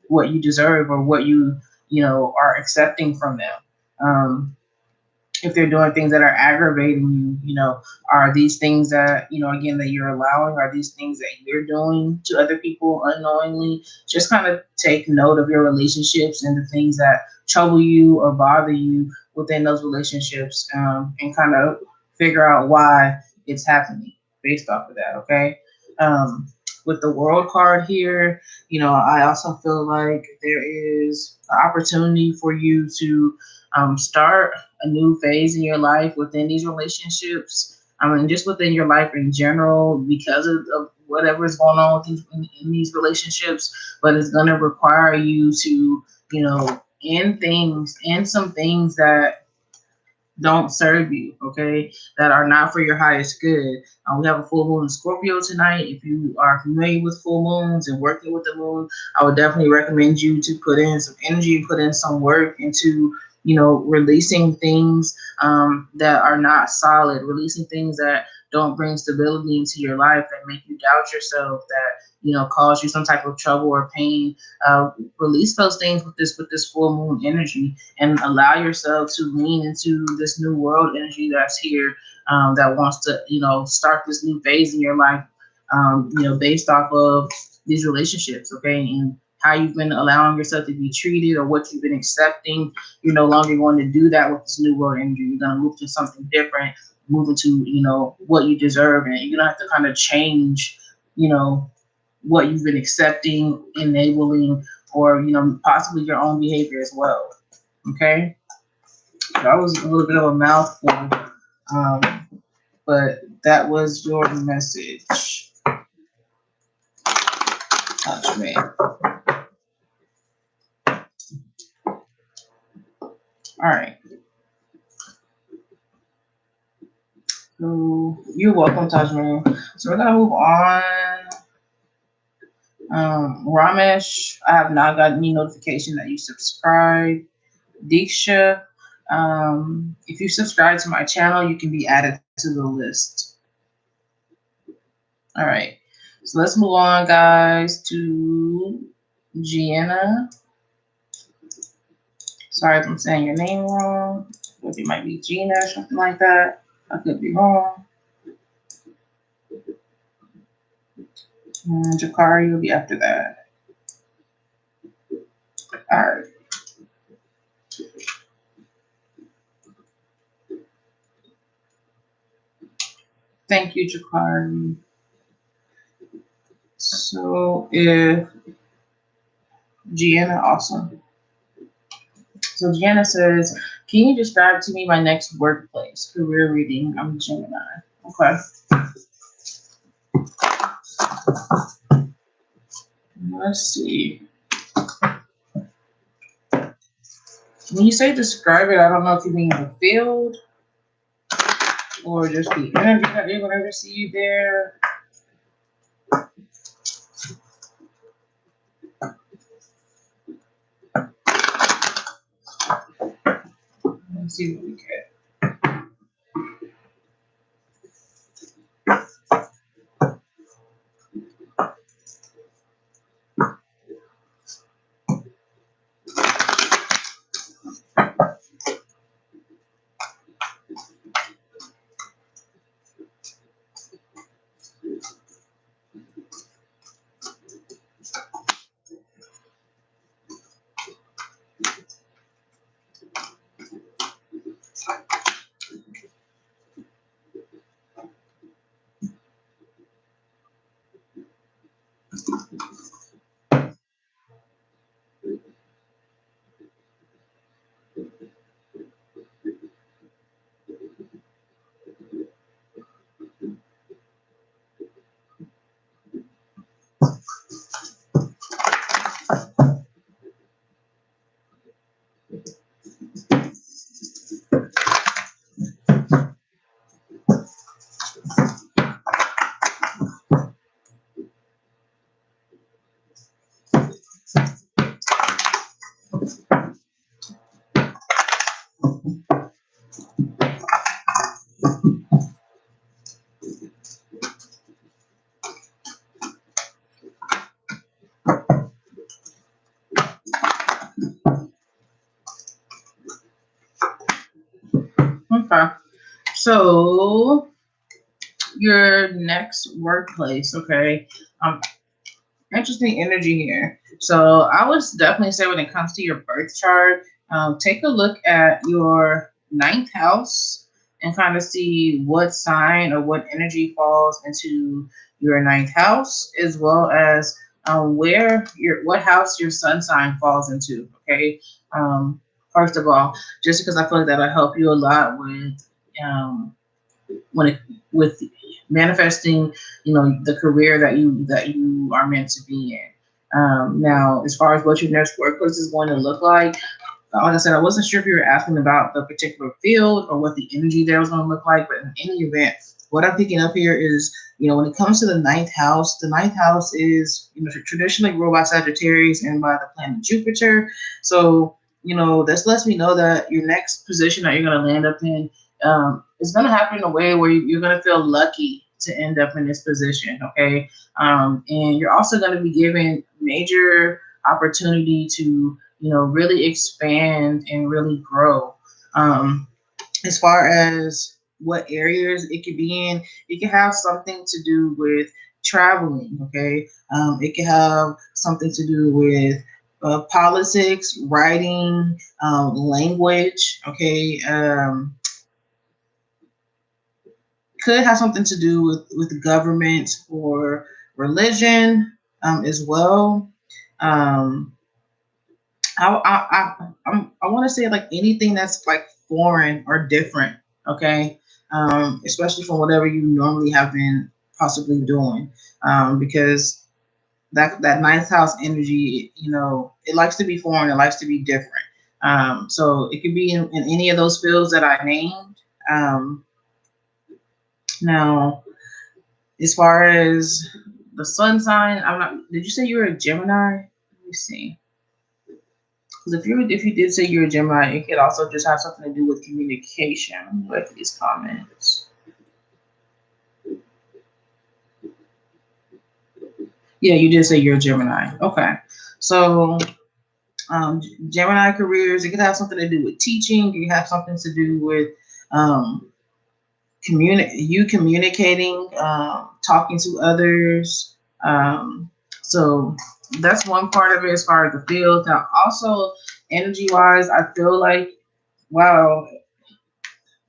what you deserve or what are accepting from them? If they're doing things that are aggravating you, are these things that, again, that you're allowing? Are these things that you're doing to other people unknowingly? Just kind of take note of your relationships and the things that trouble you or bother you within those relationships, and kind of figure out why it's happening based off of that, okay? With the World card here, I also feel like there is an opportunity for you to start a new phase in your life within these relationships. I mean, just within your life in general, because of whatever is going on with in these relationships. But it's going to require you to, end some things that don't serve you, okay, that are not for your highest good. We have a full moon in Scorpio tonight. If you are familiar with full moons and working with the moon, I would definitely recommend you to put in some energy, put in some work into, releasing things that are not solid, releasing things that don't bring stability into your life, that make you doubt yourself, that cause you some type of trouble or pain. Release those things with this full moon energy, and allow yourself to lean into this new world energy that's here, that wants to, start this new phase in your life, based off of these relationships, okay, and how you've been allowing yourself to be treated or what you've been accepting. You're no longer going to do that with this new world energy. You're going to move to something different, move into, what you deserve, and you're going to have to kind of change, what you've been accepting, enabling, or, possibly your own behavior as well. Okay, that was a little bit of a mouthful, but that was your message. Touch me. All right. So you're welcome, Tajman. So we're gonna move on. Ramesh, I have not gotten any notification that you subscribed. Diksha, if you subscribe to my channel, you can be added to the list. All right. So let's move on, guys, to Gianna. Sorry if I'm saying your name wrong. It might be Gina or something like that. I could be wrong. Jakari will be after that. All right. Thank you, Jakari. So if Gianna, awesome. So Gianna says, can you describe to me my next workplace? Career reading. I'm Gemini. Okay. Let's see. When you say describe it, I don't know if you mean the field or just the energy that you're going to receive there. Let's see what we get. Okay. So your next workplace, okay. Interesting energy here. So I would definitely say when it comes to your birth chart, take a look at your ninth house and kind of see what sign or what energy falls into your ninth house, as well as where your what house your sun sign falls into. Okay. First of all, just because I feel like that'll help you a lot with um, when it with manifesting, the career that you are meant to be in. Now, as far as what your next workplace is going to look like I said, I wasn't sure if you were asking about the particular field or what the energy there was going to look like, but in any event, what I'm picking up here is, when it comes to the ninth house is, traditionally ruled by Sagittarius and by the planet Jupiter. So, this lets me know that your next position that you're going to land up in is going to happen in a way where you're going to feel lucky to end up in this position, okay? And you're also going to be given major opportunity to really expand and really grow. As far as what areas it could be in, it can have something to do with traveling, okay? It can have something to do with politics, writing, language, okay? Could have something to do with government or religion as well. Um, I want to say like anything that's like foreign or different, okay? Especially from whatever you normally have been possibly doing, because that ninth house energy, it likes to be foreign, it likes to be different. So it could be in any of those fields that I named. Now, as far as the sun sign, I'm not. Did you say you were a Gemini? Let me see. Because if you did say you're a Gemini, it could also just have something to do with communication. Look at these comments. Yeah, you did say you're a Gemini. Okay, so Gemini careers, it could have something to do with teaching. It could have something to do with um, communicating, talking to others. So that's one part of it as far as the field. Now, also energy wise, I feel like wow,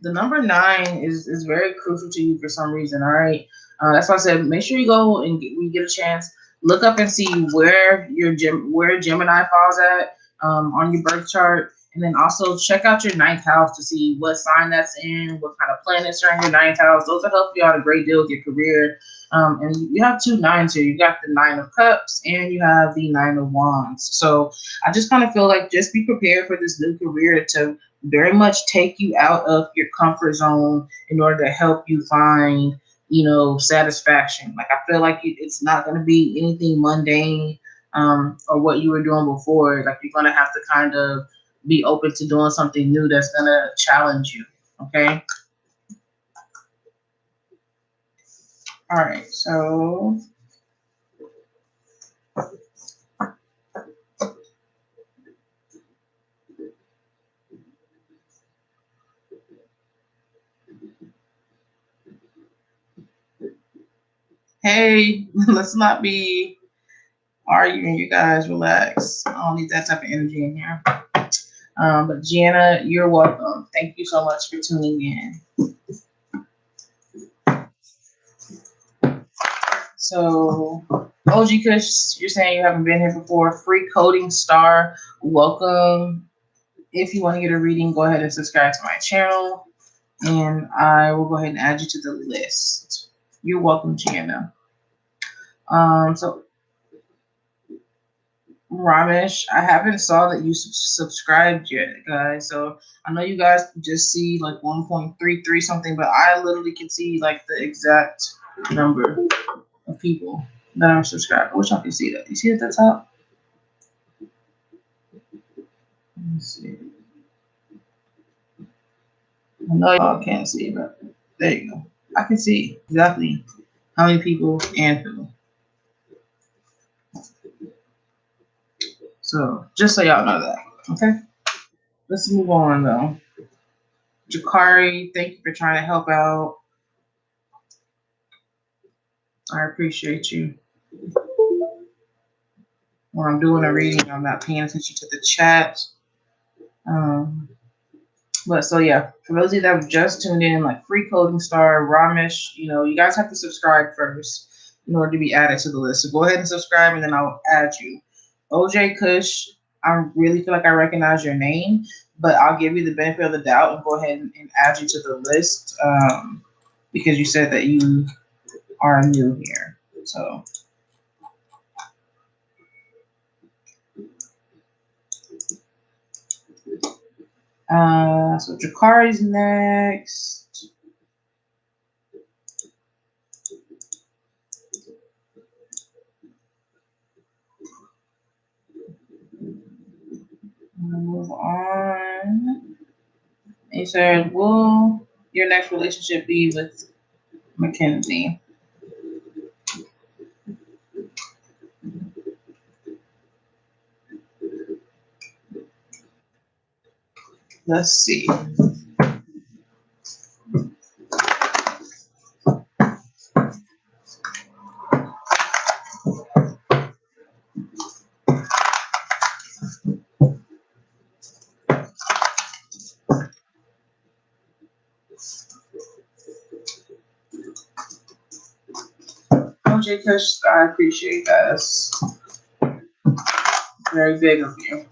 the number 9 is very crucial to you for some reason. All right, that's why I said make sure you go and when you get a chance, look up and see where where Gemini falls at on your birth chart, and then also check out your ninth house to see what sign that's in, what kind of planets are in your ninth house. Those will help you out a great deal with your career. And you have 2 nines here. You got the 9 of Cups and you have the 9 of Wands. So I just kind of feel like just be prepared for this new career to very much take you out of your comfort zone in order to help you find, satisfaction. Like I feel like it's not going to be anything mundane or what you were doing before. Like you're going to have to kind of be open to doing something new that's going to challenge you. Okay. All right. So hey, let's not be arguing, you guys. Relax. I don't need that type of energy in here. But Gianna, you're welcome. Thank you so much for tuning in. So, OG Kush, you're saying you haven't been here before. Free Coding Star, welcome. If you want to get a reading, go ahead and subscribe to my channel, and I will go ahead and add you to the list. You're welcome, Gianna. So Ramesh, I haven't saw that you subscribed yet, guys. So I know you guys just see like 1.33 something, but I literally can see like the exact number of people that are subscribed. I wish I could see that. You see it at the top? Let me see. I know y'all can't see, but there you go. I can see exactly how many people and who. So just so y'all know that. Okay. Let's move on though. Jakari, thank you for trying to help out. I appreciate you. When I'm doing a reading, I'm not paying attention to the chat. But so yeah, for those of you that have just tuned in, like Free Coding Star, Ramesh, you guys have to subscribe first in order to be added to the list. So go ahead and subscribe, and then I'll add you. OJ Kush, I really feel like I recognize your name, but I'll give you the benefit of the doubt and go ahead and add you to the list because you said that you are new here. So. So Jakari's next. Move on. He said, will your next relationship be with Mackenzie? Let's see. OJ Kush, I appreciate that. That's very big of you.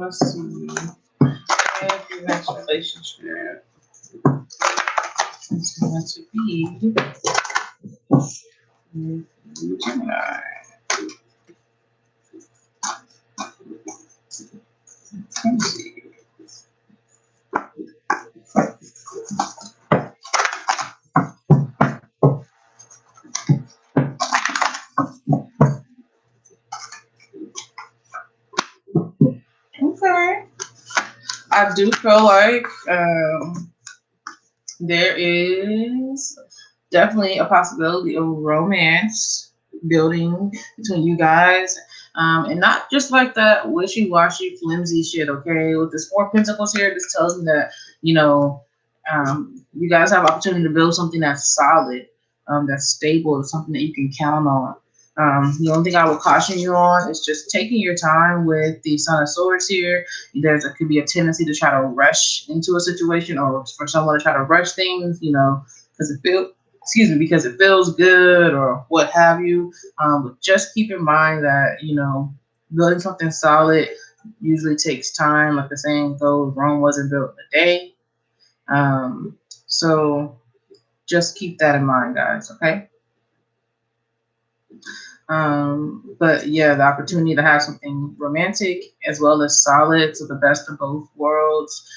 let's see. And your next relationship is going to be with Gemini. Let's see. Okay. I do feel like there is definitely a possibility of romance building between you guys. And not just like that wishy-washy, flimsy shit, okay? With this Four of Pentacles here, this tells me that, you know, you guys have opportunity to build something that's solid, that's stable, something that you can count on. The only thing I would caution you on is just taking your time with the Son of Swords here. There could be a tendency to try to rush into a situation, or for someone to try to rush things, you know, because it feels good or what have you. But just keep in mind that, you know, building something solid usually takes time. Like the saying goes, Rome wasn't built in a day. So just keep that in mind, guys, okay? But yeah, the opportunity to have something romantic as well as solid, so the best of both worlds,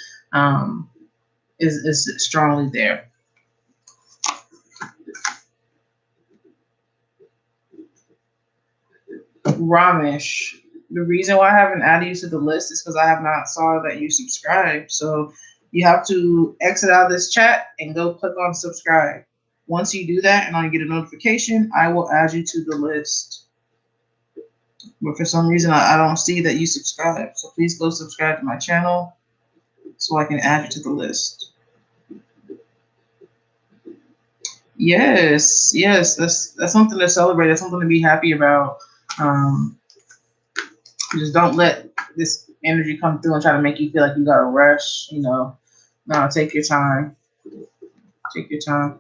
is strongly there. Ramesh, the reason why I haven't added you to the list is because I have not saw that you subscribed. So you have to exit out of this chat and go click on subscribe. Once you do that and I get a notification, I will add you to the list. But for some reason, I don't see that you subscribe. So please go subscribe to my channel so I can add you to the list. Yes, that's something to celebrate. That's something to be happy about. Just don't let this energy come through and try to make you feel like you got to rush. You know, no, take your time. Take your time.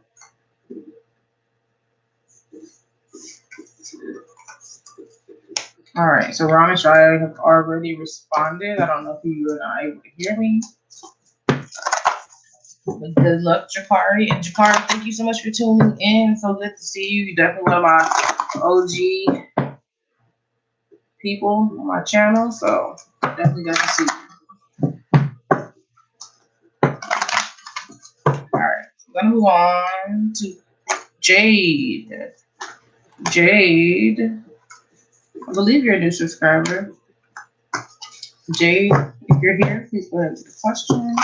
All right, so Ramesh, I have already responded. I don't know if you were not able to hear me. But good luck, Jakari. And Jakari, thank you so much for tuning in. So good to see you. You're definitely one of my OG people on my channel. So definitely got to see you. All right, I'm gonna move on to Jade. Jade, I believe you're a new subscriber. Jade, if you're here, please go ahead with the question.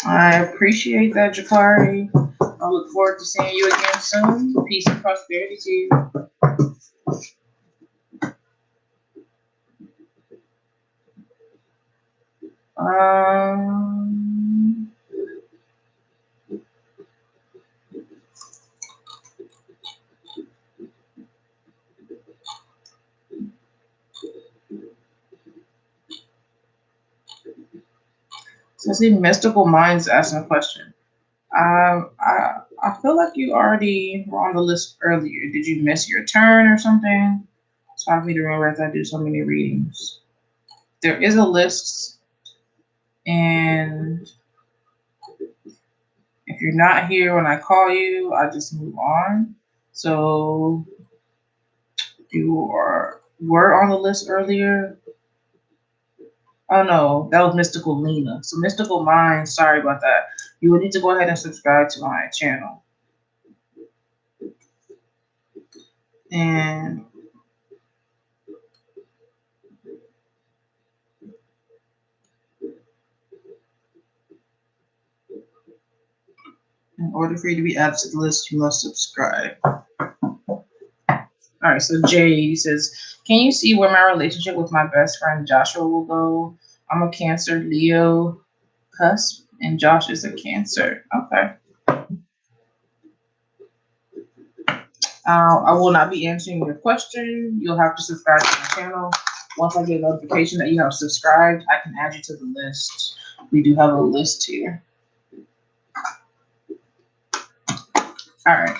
I appreciate that, Jakari. I look forward to seeing you again soon. Peace and prosperity to you. So see, Mystical Minds asking a question. I feel like you already were on the list earlier. Did you miss your turn or something? It's hard for me to remember as I do so many readings. There is a list, and if you're not here when I call you, I just move on. So you were on the list earlier. Oh no, that was Mystical Lena. So Mystical Mind, sorry about that. You would need to go ahead and subscribe to my channel. And in order for you to be added to the list, you must subscribe. All right, so Jade says, can you see where my relationship with my best friend Joshua will go? I'm a Cancer, Leo, cusp, and Josh is a Cancer. Okay. I will not be answering your question. You'll have to subscribe to my channel. Once I get a notification that you have subscribed, I can add you to the list. we do have a list here. All right.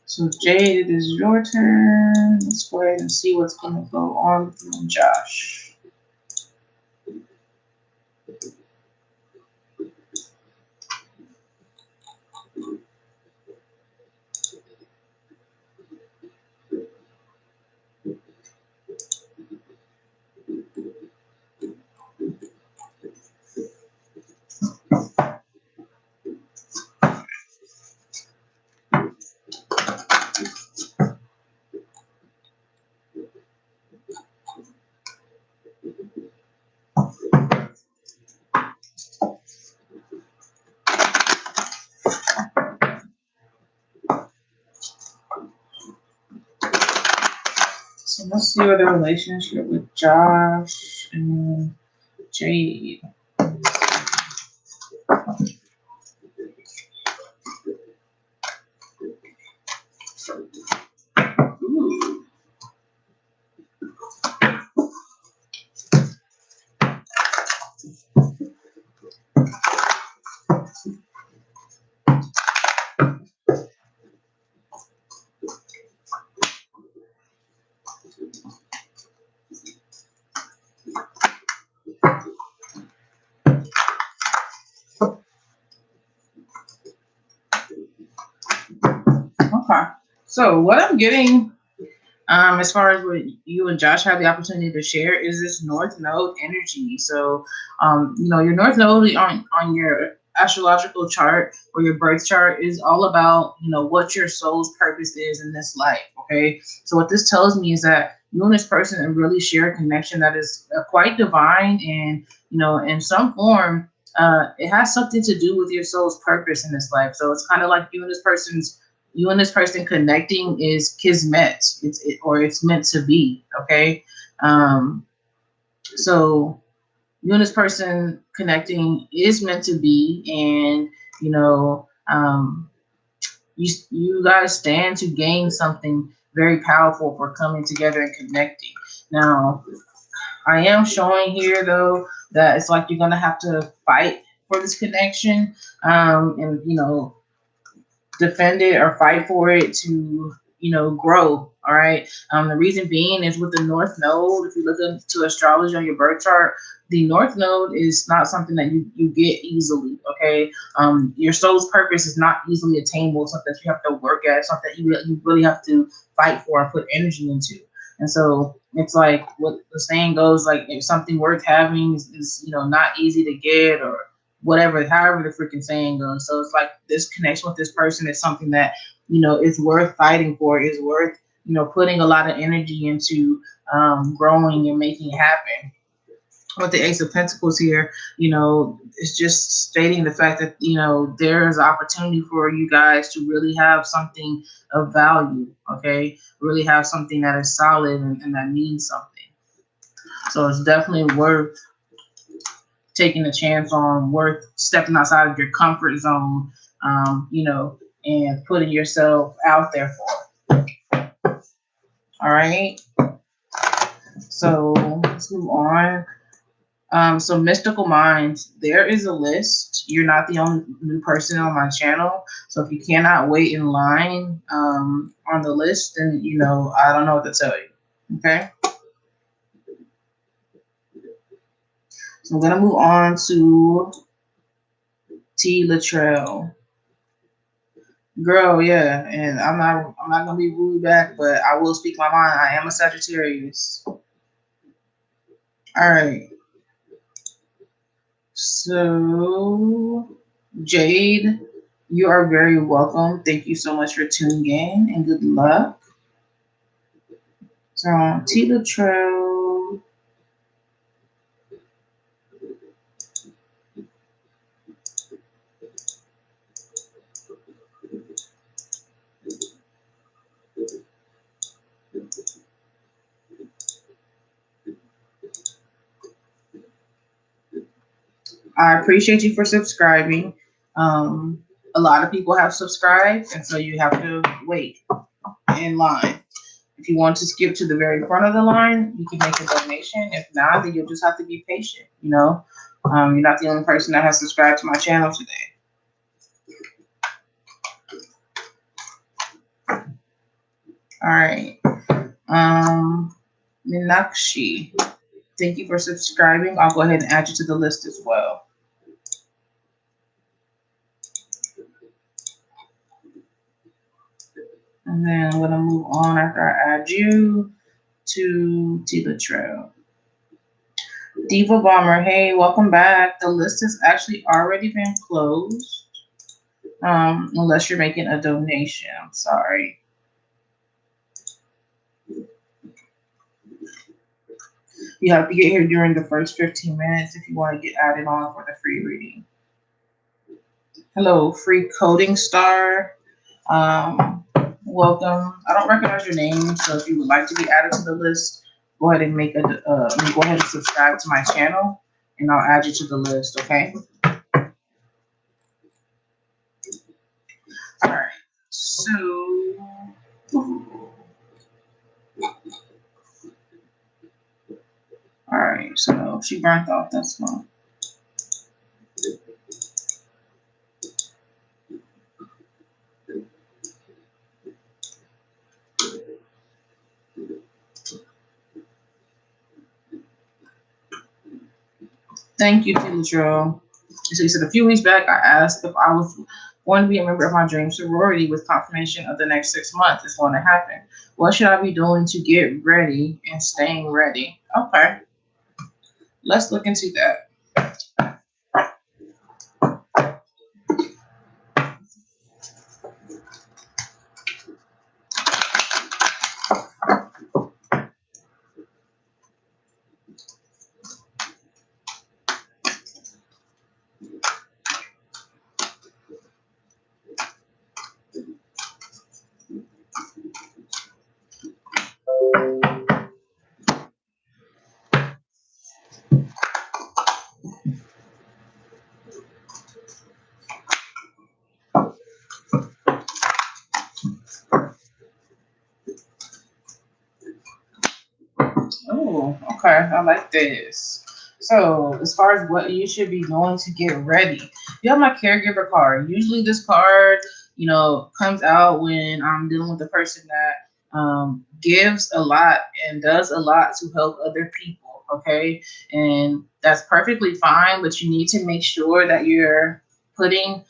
So Jade, it is your turn. Let's go ahead and see what's going to go on with you and Josh. So let's see what the relationship with Josh and Jade. Ooh. Okay. So what I'm getting, as far as what you and Josh have the opportunity to share, is this North Node energy. So, your North Node on your astrological chart or your birth chart is all about, what your soul's purpose is in this life. Okay. So what this tells me is that you and this person really share a connection that is quite divine, and, in some form, it has something to do with your soul's purpose in this life. So it's kind of like you and this person connecting is kismet. It's meant to be. Okay. So you and this person connecting is meant to be, and you guys stand to gain something very powerful for coming together and connecting. Now, I am showing here though that it's like you're gonna have to fight for this connection, and defend it or fight for it to grow. All right. The reason being is with the North Node, if you look into astrology on your birth chart, the North Node is not something that you get easily. Okay. Your soul's purpose is not easily attainable. Something that you have to work at, something that you really have to fight for and put energy into. And so it's like what the saying goes, like, if something worth having is not easy to get, or whatever, however the freaking saying goes. So it's like this connection with this person is something that, is worth fighting for, is worth, putting a lot of energy into, growing and making it happen. With the Ace of Pentacles here, it's just stating the fact that, there is an opportunity for you guys to really have something of value, okay? Really have something that is solid and that means something. So it's definitely worth taking a chance on, worth stepping outside of your comfort zone, and putting yourself out there for. All right. So let's move on. So Mystical Minds, there is a list. You're not the only new person on my channel. So if you cannot wait in line on the list, then, I don't know what to tell you. Okay. So I'm going to move on to T. Latrell. Girl, yeah, and I'm not gonna be rude back, but I will speak my mind. I am a Sagittarius. All right. So Jade, you are very welcome. Thank you so much for tuning in, and good luck. So T. Latrell. I appreciate you for subscribing. A lot of people have subscribed, and so you have to wait in line. If If you want to skip to the very front of the line, you can make a donation. If not, then you'll just have to be patient. You're not the only person that has subscribed to my channel today. All right. Minakshi, thank you for subscribing. I'll go ahead and add you to the list as well. And then I'm going to move on after I add you to Tila Trail. Diva Bomber, hey, welcome back. The list has actually already been closed. Unless you're making a donation. I'm sorry. You have to get here during the first 15 minutes if you want to get added on for the free reading. Hello, Free Coding Star. Welcome. I don't recognize your name, so if you would like to be added to the list, go ahead and go ahead and subscribe to my channel, and I'll add you to the list. Okay. All right. So. All right. So she burnt off. That's fine. Thank you, Tila. So you said a few weeks back, I asked if I was going to be a member of my dream sorority with confirmation of the next 6 months is going to happen. What should I be doing to get ready and staying ready? Okay, let's look into that. Oh, okay. I like this. So, as far as what you should be doing to get ready, you have my caregiver card. Usually, this card, comes out when I'm dealing with a person that gives a lot and does a lot to help other people. Okay. And that's perfectly fine, but you need to make sure that you're putting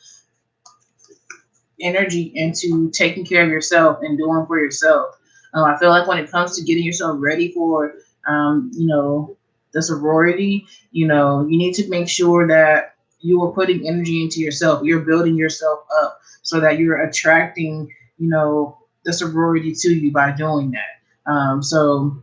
energy into taking care of yourself and doing for yourself. I feel like when it comes to getting yourself ready for, the sorority, you need to make sure that you are putting energy into yourself. You're building yourself up so that you're attracting, the sorority to you by doing that. So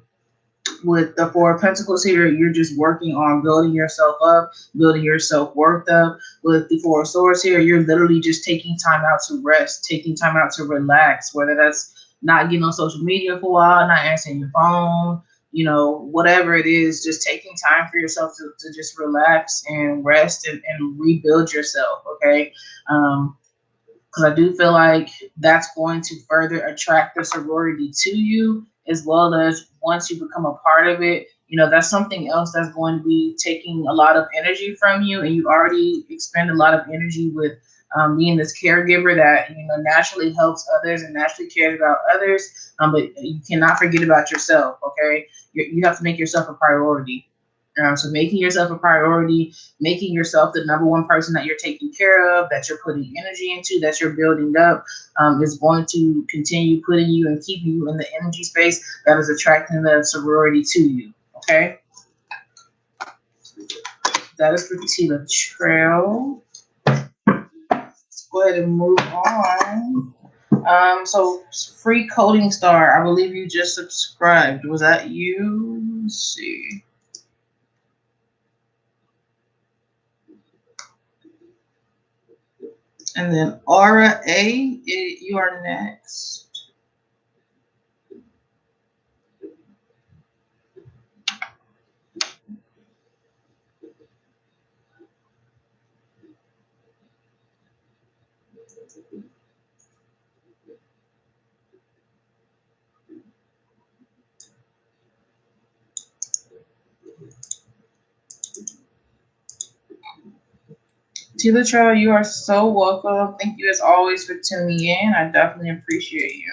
with the Four of Pentacles here, you're just working on building yourself up, building yourself worth up. With the Four of Swords here, you're literally just taking time out to rest, taking time out to relax, whether that's not getting on social media for a while, not answering your phone, whatever it is, just taking time for yourself to just relax and rest and rebuild yourself, okay? Because I do feel like that's going to further attract the sorority to you, as well as once you become a part of it, that's something else that's going to be taking a lot of energy from you, and you already expend a lot of energy with being this caregiver that naturally helps others and naturally cares about others. But you cannot forget about yourself. Okay, you have to make yourself a priority. So making yourself a priority, making yourself the number one person that you're taking care of, that you're putting energy into, that you're building up, is going to continue putting you and keeping you in the energy space that is attracting the sorority to you. Okay? That is for Tila Trail. Let's go ahead and move on. So Free Coding Star, I believe you just subscribed. Was that you? Let's see. And then Aura A, you are next. Sheila Trell, you are so welcome. Thank you as always for tuning in. I definitely appreciate you.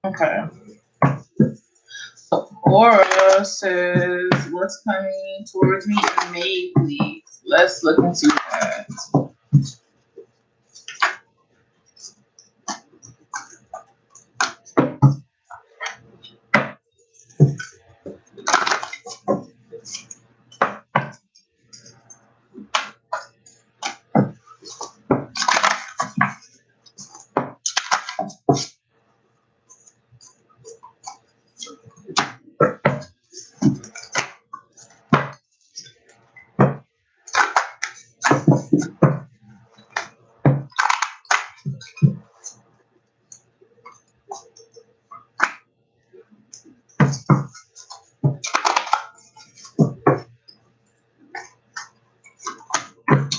Okay. So Aura says, what's coming towards me in May, please? Let's look into that.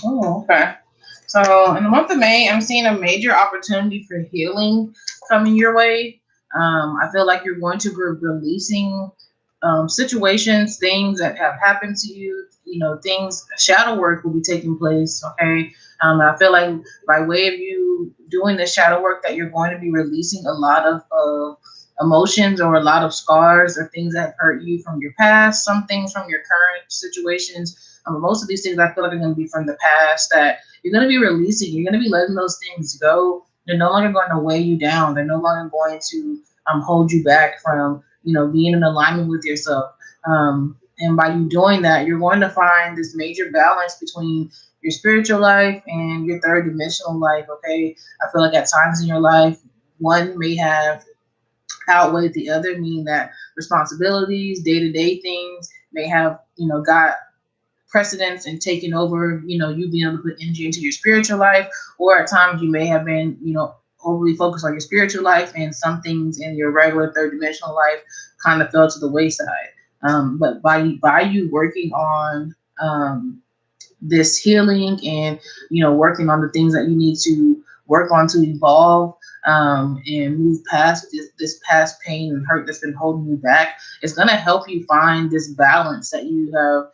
Oh, okay. So in the month of May, I'm seeing a major opportunity for healing coming your way. I feel like you're going to be releasing situations, things that have happened to you. You know, things, shadow work will be taking place. Okay. I feel like by way of you doing the shadow work, that you're going to be releasing a lot of emotions or a lot of scars or things that have hurt you from your past, some things from your current situations. Most of these things I feel like are going to be from the past that you're going to be releasing. You're going to be letting those things go. They're no longer going to weigh you down. They're no longer going to hold you back from, being in alignment with yourself. And by you doing that, you're going to find this major balance between your spiritual life and your third dimensional life. Okay. I feel like at times in your life, one may have outweighed the other, meaning that responsibilities, day-to-day things may have, got precedence and taking over, you being able to put energy into your spiritual life, or at times you may have been, overly focused on your spiritual life and some things in your regular third dimensional life kind of fell to the wayside. But by you working on this healing and working on the things that you need to work on to evolve, and move past this past pain and hurt that's been holding you back, it's going to help you find this balance that you have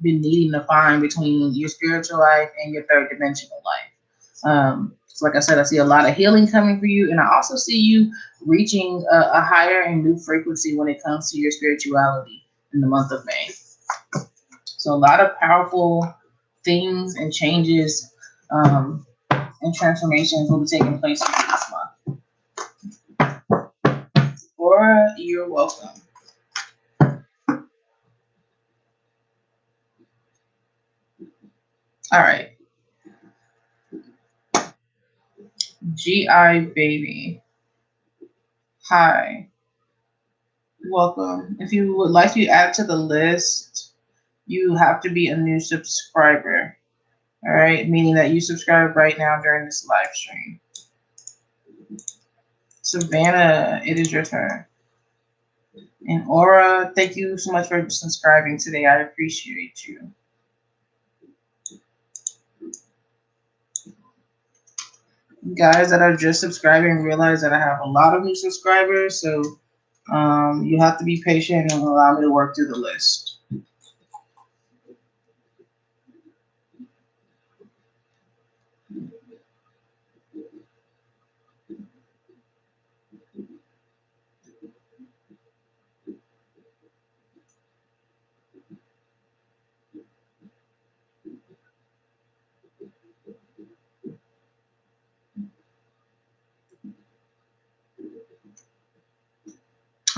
been needing to find between your spiritual life and your third dimensional life. So like I said, I see a lot of healing coming for you, and I also see you reaching a higher and new frequency when it comes to your spirituality in the month of May. So a lot of powerful things and changes, and transformations will be taking place for you this month. Laura, you're welcome. All right. GI baby. Hi. Welcome. If you would like to be added to the list, you have to be a new subscriber. All right. Meaning that you subscribe right now during this live stream. Savannah, it is your turn. And Aura, thank you so much for subscribing today. I appreciate you. Guys that are just subscribing, realize that I have a lot of new subscribers, so you have to be patient and allow me to work through the list.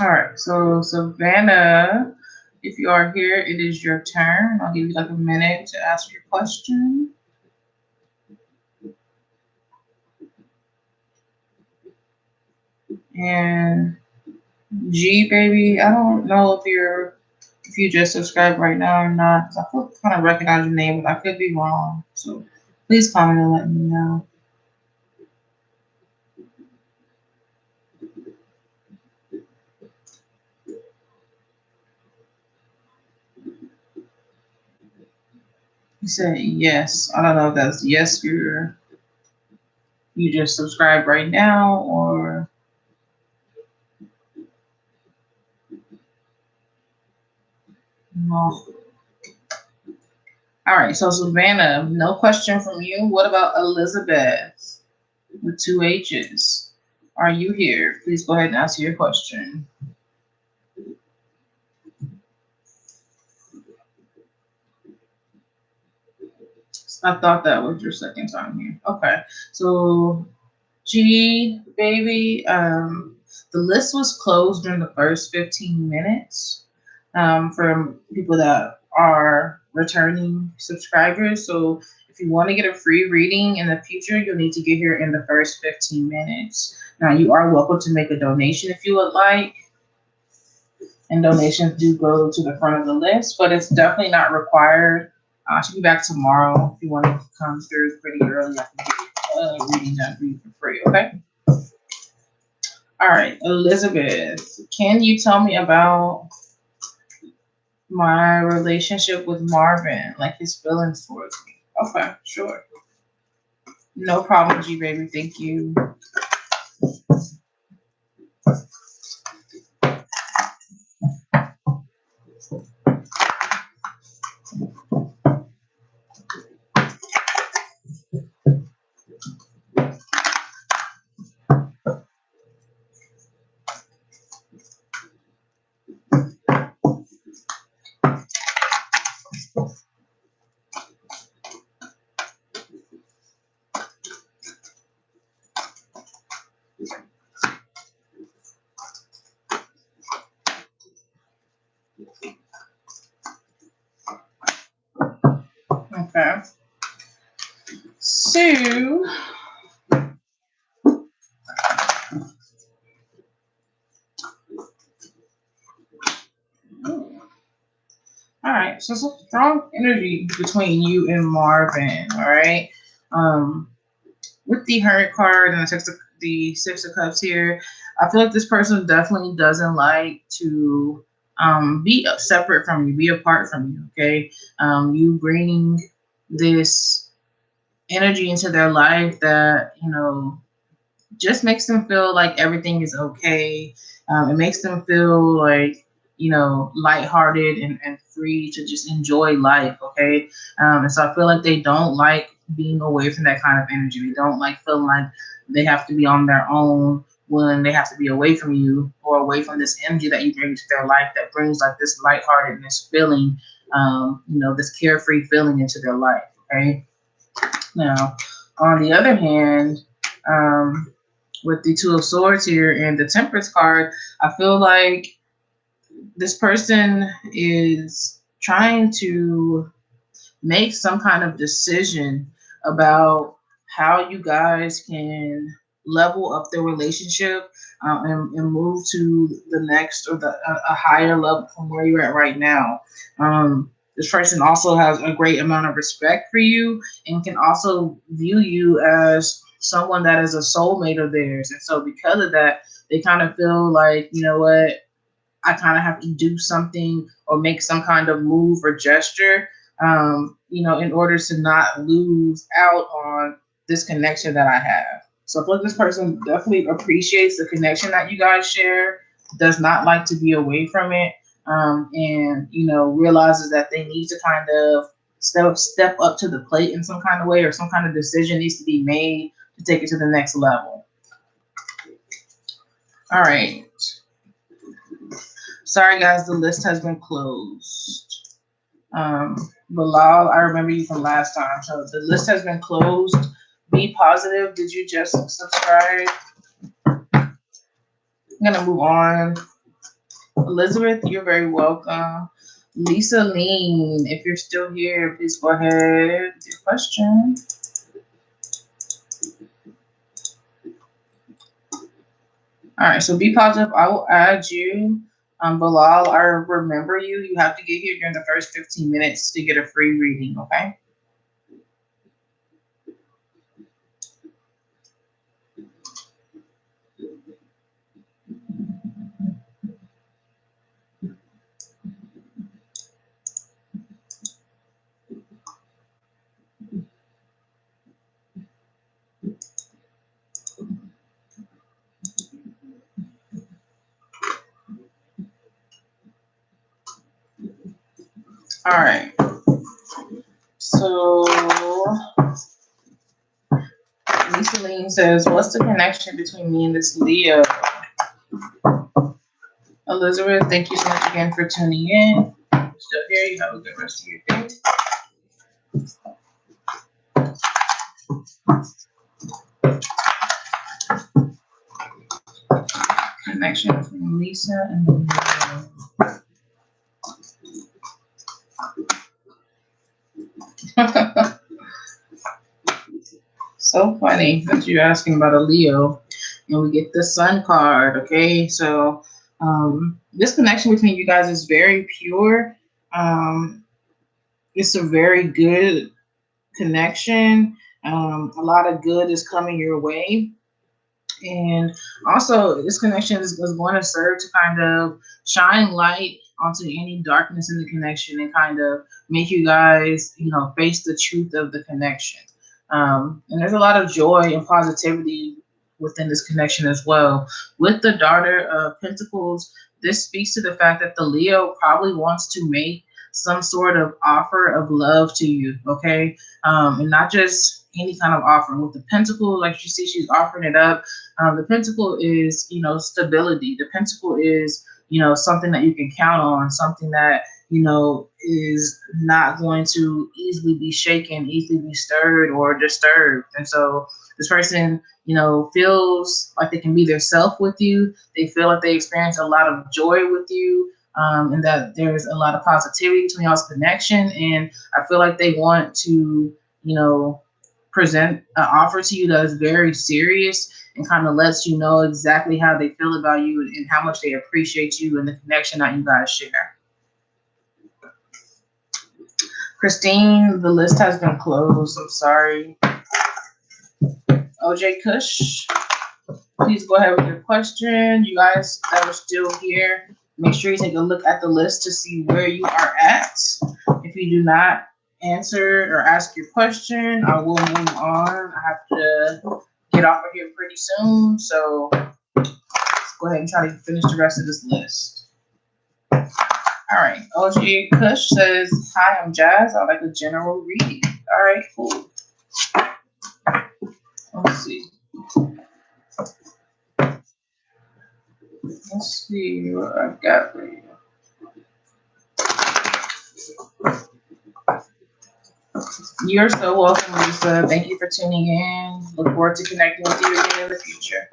All right, so Savannah, if you are here, it is your turn. I'll give you like a minute to ask your question. And G baby, I don't know if you just subscribed right now or not, because I feel kind of recognize your name, but I could be wrong. So please comment and let me know. You said yes. I don't know if that's yes, you just subscribe right now or no. All right, so Savannah, no question from you. What about Elizabeth with two H's? Are you here? Please go ahead and ask your question. I thought that was your second time here. Okay, so G baby, the list was closed during the first 15 minutes for people that are returning subscribers. So if you want to get a free reading in the future, you'll need to get here in the first 15 minutes. Now you are welcome to make a donation if you would like, and donations do go to the front of the list, but it's definitely not required. I should be back tomorrow if you want to come through pretty early. I can get a reading done for you for free, okay? All right, Elizabeth, can you tell me about my relationship with Marvin, like his feelings towards me? Okay, sure. No problem, G baby. Thank you. Okay. So, all right. So, some strong energy between you and Marvin. All right. Um, with the Hermit card and the Six of Cups here, I feel like this person definitely doesn't like to be separate from you, be apart from you. Okay, you bring this energy into their life that just makes them feel like everything is okay. It makes them feel like, lighthearted and free to just enjoy life. Okay. And so I feel like they don't like being away from that kind of energy. They don't like feeling like they have to be on their own when they have to be away from you or away from this energy that you bring to their life that brings like this lightheartedness feeling, this carefree feeling into their life. Okay. Now, on the other hand, um, with the Two of Swords here and the Temperance card, I feel like this person is trying to make some kind of decision about how you guys can level up the relationship and move to the next or a higher level from where you're at right now. This person also has a great amount of respect for you and can also view you as someone that is a soulmate of theirs. And so because of that, they kind of feel like, you know what, I kind of have to do something or make some kind of move or gesture, in order to not lose out on this connection that I have. So I feel like this person definitely appreciates the connection that you guys share, does not like to be away from it, and realizes that they need to kind of step up to the plate in some kind of way, or some kind of decision needs to be made to take it to the next level. All right. Sorry, guys, the list has been closed. Bilal, I remember you from last time. So the list has been closed. Be positive. Did you just subscribe? I'm gonna move on. Elizabeth, you're very welcome. Lisa Lean, if you're still here, please go ahead with your question. All right, so be positive. I will add you. Bilal, I remember you. You have to get here during the first 15 minutes to get a free reading, okay? All right. So Lisa Lean says, what's the connection between me and this Leo? Elizabeth, thank you so much again for tuning in. Still here. You have a good rest of your day. Connection between Lisa and the Leo. So funny that you're asking about a Leo, and we get the Sun card. Okay, so this connection between you guys is very pure. It's a very good connection. A lot of good is coming your way. And also, this connection is going to serve to kind of shine light onto any darkness in the connection and kind of make you guys, face the truth of the connection. And there's a lot of joy and positivity within this connection as well. With the Daughter of Pentacles, this speaks to the fact that the Leo probably wants to make some sort of offer of love to you, okay? And not just any kind of offer. With the Pentacle, like you see, she's offering it up. The Pentacle is, stability. The Pentacle is, something that you can count on, something that, is not going to easily be shaken, easily be stirred or disturbed. And so this person, feels like they can be their self with you. They feel like they experience a lot of joy with you. And that there's a lot of positivity between y'all's connection. And I feel like they want to, present an offer to you that is very serious and kind of lets you know exactly how they feel about you and how much they appreciate you and the connection that you guys share. Christine, the list has been closed. I'm sorry. OJ Kush, please go ahead with your question. You guys that are still here, make sure you take a look at the list to see where you are at. If you do not answer or ask your question, I will move on. I have to get off of here pretty soon, so let's go ahead and try to finish the rest of this list. All right, OG Kush says, hi, I'm Jazz. I'd like a general reading. All right, cool. Let's see. Let's see what I've got for you. You're so welcome, Lisa. Thank you for tuning in. Look forward to connecting with you again in the future.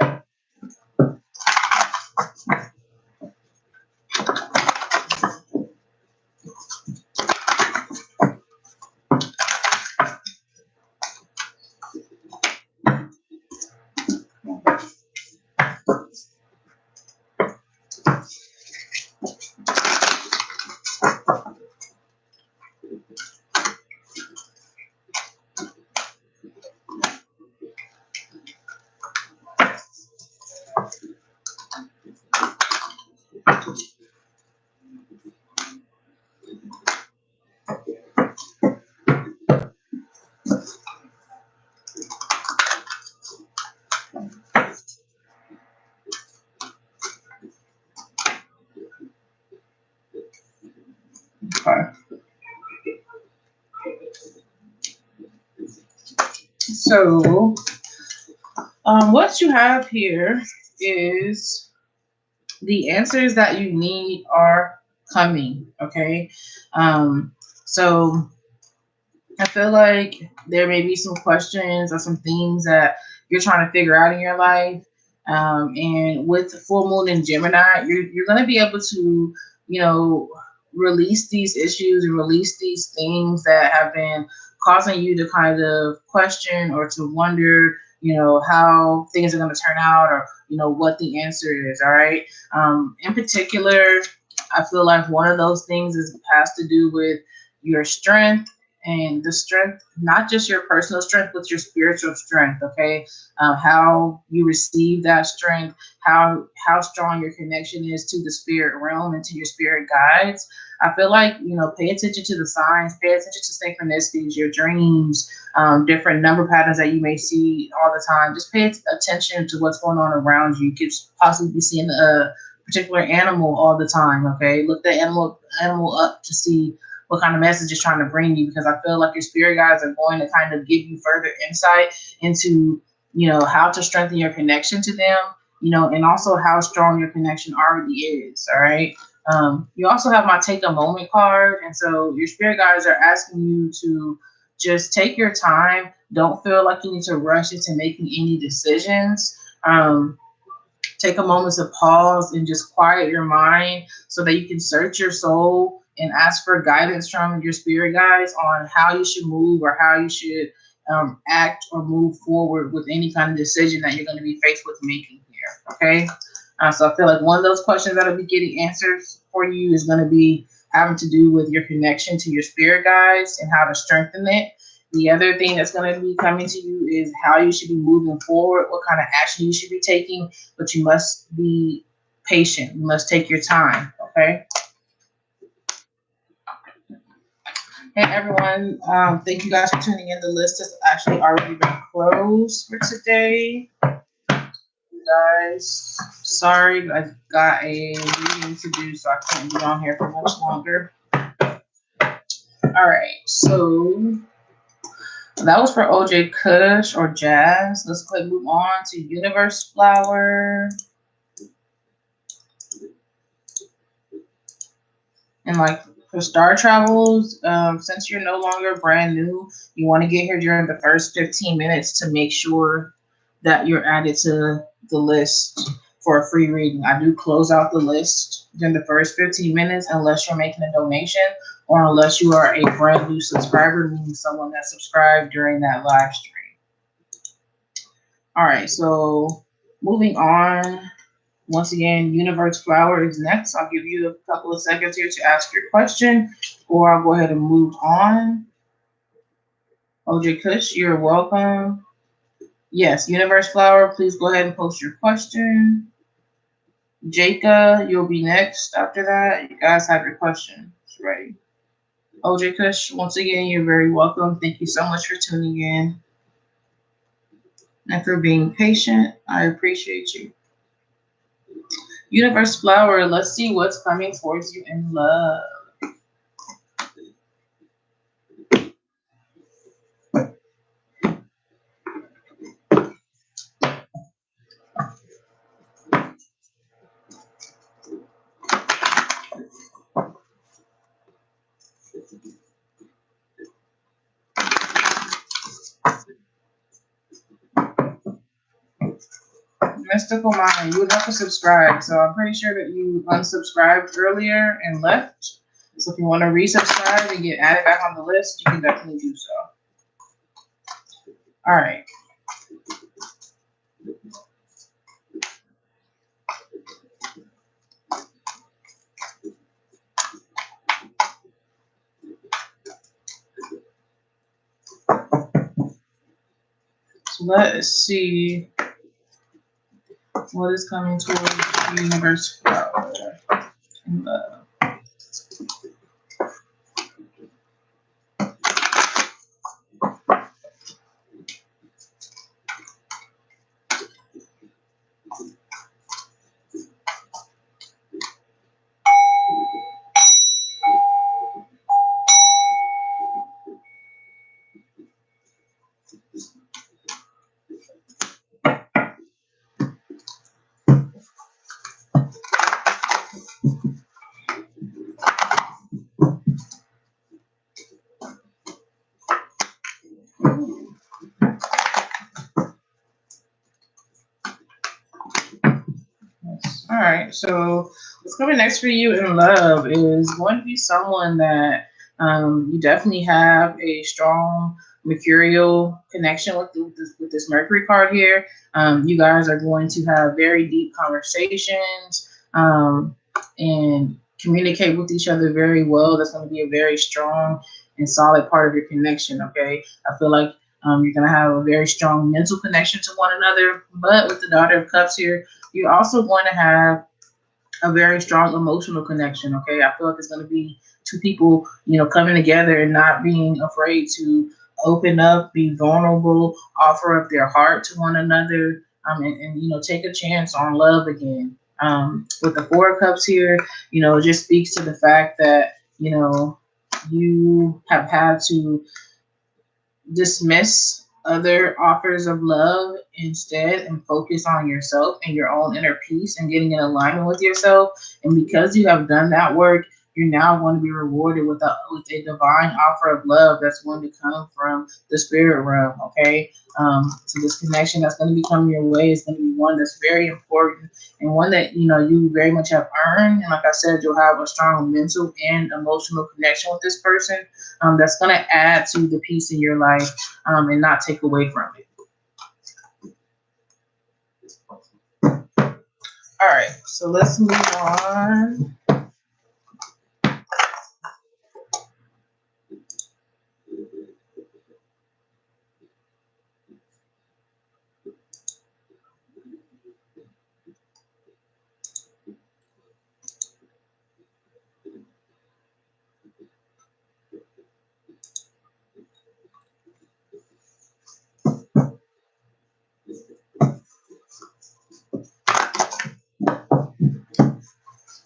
Okay. So, what you have here is the answers that you need are coming. Okay. So I feel like there may be some questions or some things that you're trying to figure out in your life. And with full moon in Gemini, you're going to be able to, release these issues and release these things that have been causing you to kind of question or to wonder, how things are going to turn out or, what the answer is. All right. In particular, I feel like one of those things has to do with your strength and the strength, not just your personal strength, but your spiritual strength. Okay, how you receive that strength, how strong your connection is to the spirit realm and to your spirit guides. I feel like pay attention to the signs, pay attention to synchronicities, your dreams, different number patterns that you may see all the time. Just pay attention to what's going on around you. You could possibly be seeing a particular animal all the time. Okay, look the animal up to see what kind of message is trying to bring you, because I feel like your spirit guides are going to kind of give you further insight into, how to strengthen your connection to them, and also how strong your connection already is. All right. You also have my take a moment card. And so your spirit guides are asking you to just take your time. Don't feel like you need to rush into making any decisions. Take a moment to pause and just quiet your mind so that you can search your soul and ask for guidance from your spirit guides on how you should move or how you should act or move forward with any kind of decision that you're going to be faced with making here. Okay. So I feel like one of those questions that'll be getting answers for you is going to be having to do with your connection to your spirit guides and how to strengthen it. The other thing that's going to be coming to you is how you should be moving forward, what kind of action you should be taking, but you must be patient. You must take your time, okay? Hey, everyone. Thank you guys for tuning in. The list has actually already been closed for today. You guys, sorry, but I got a meeting to do, so I can't be on here for much longer. All right, so that was for OJ Kush or Jazz. Let's go ahead and move on to Universe Flower. And like for star travels, since you're no longer brand new, you want to get here during the first 15 minutes to make sure that you're added to the list for a free reading. I do close out the list during the first 15 minutes unless you're making a donation or unless you are a brand new subscriber, meaning someone that subscribed during that live stream. All right, so moving on. Once again, Universe Flower is next. I'll give you a couple of seconds here to ask your question, or I'll go ahead and move on. OJ Kush, you're welcome. Yes, Universe Flower, please go ahead and post your question. Jacob, you'll be next after that. You guys have your questions ready. OJ Kush, once again, you're very welcome. Thank you so much for tuning in and for being patient. I appreciate you. Universe Flower, let's see what's coming towards you in love. Mystical Mind, you would have to subscribe. So I'm pretty sure that you unsubscribed earlier and left. So if you want to resubscribe and get added back on the list, you can definitely do so. All right. So let's see what is coming towards Universe Flower in love. All right, so what's coming next for you in love is going to be someone that you definitely have a strong mercurial connection with this Mercury card here. You guys are going to have very deep conversations and communicate with each other very well. That's going to be a very strong and solid part of your connection, okay? I feel like you're going to have a very strong mental connection to one another, but with the Daughter of Cups here, you're also going to have a very strong emotional connection, okay? I feel like it's going to be two people, coming together and not being afraid to open up, be vulnerable, offer up their heart to one another, and take a chance on love again. With the Four of Cups here, it just speaks to the fact that, you have had to dismiss other offers of love instead and focus on yourself and your own inner peace and getting in alignment with yourself. And because you have done that work, you're now going to be rewarded with a divine offer of love that's going to come from the spirit realm. Okay. So this connection that's going to be coming your way is going to be one that's very important and one that you very much have earned. And like I said, you'll have a strong mental and emotional connection with this person. That's going to add to the peace in your life and not take away from it. All right, so let's move on.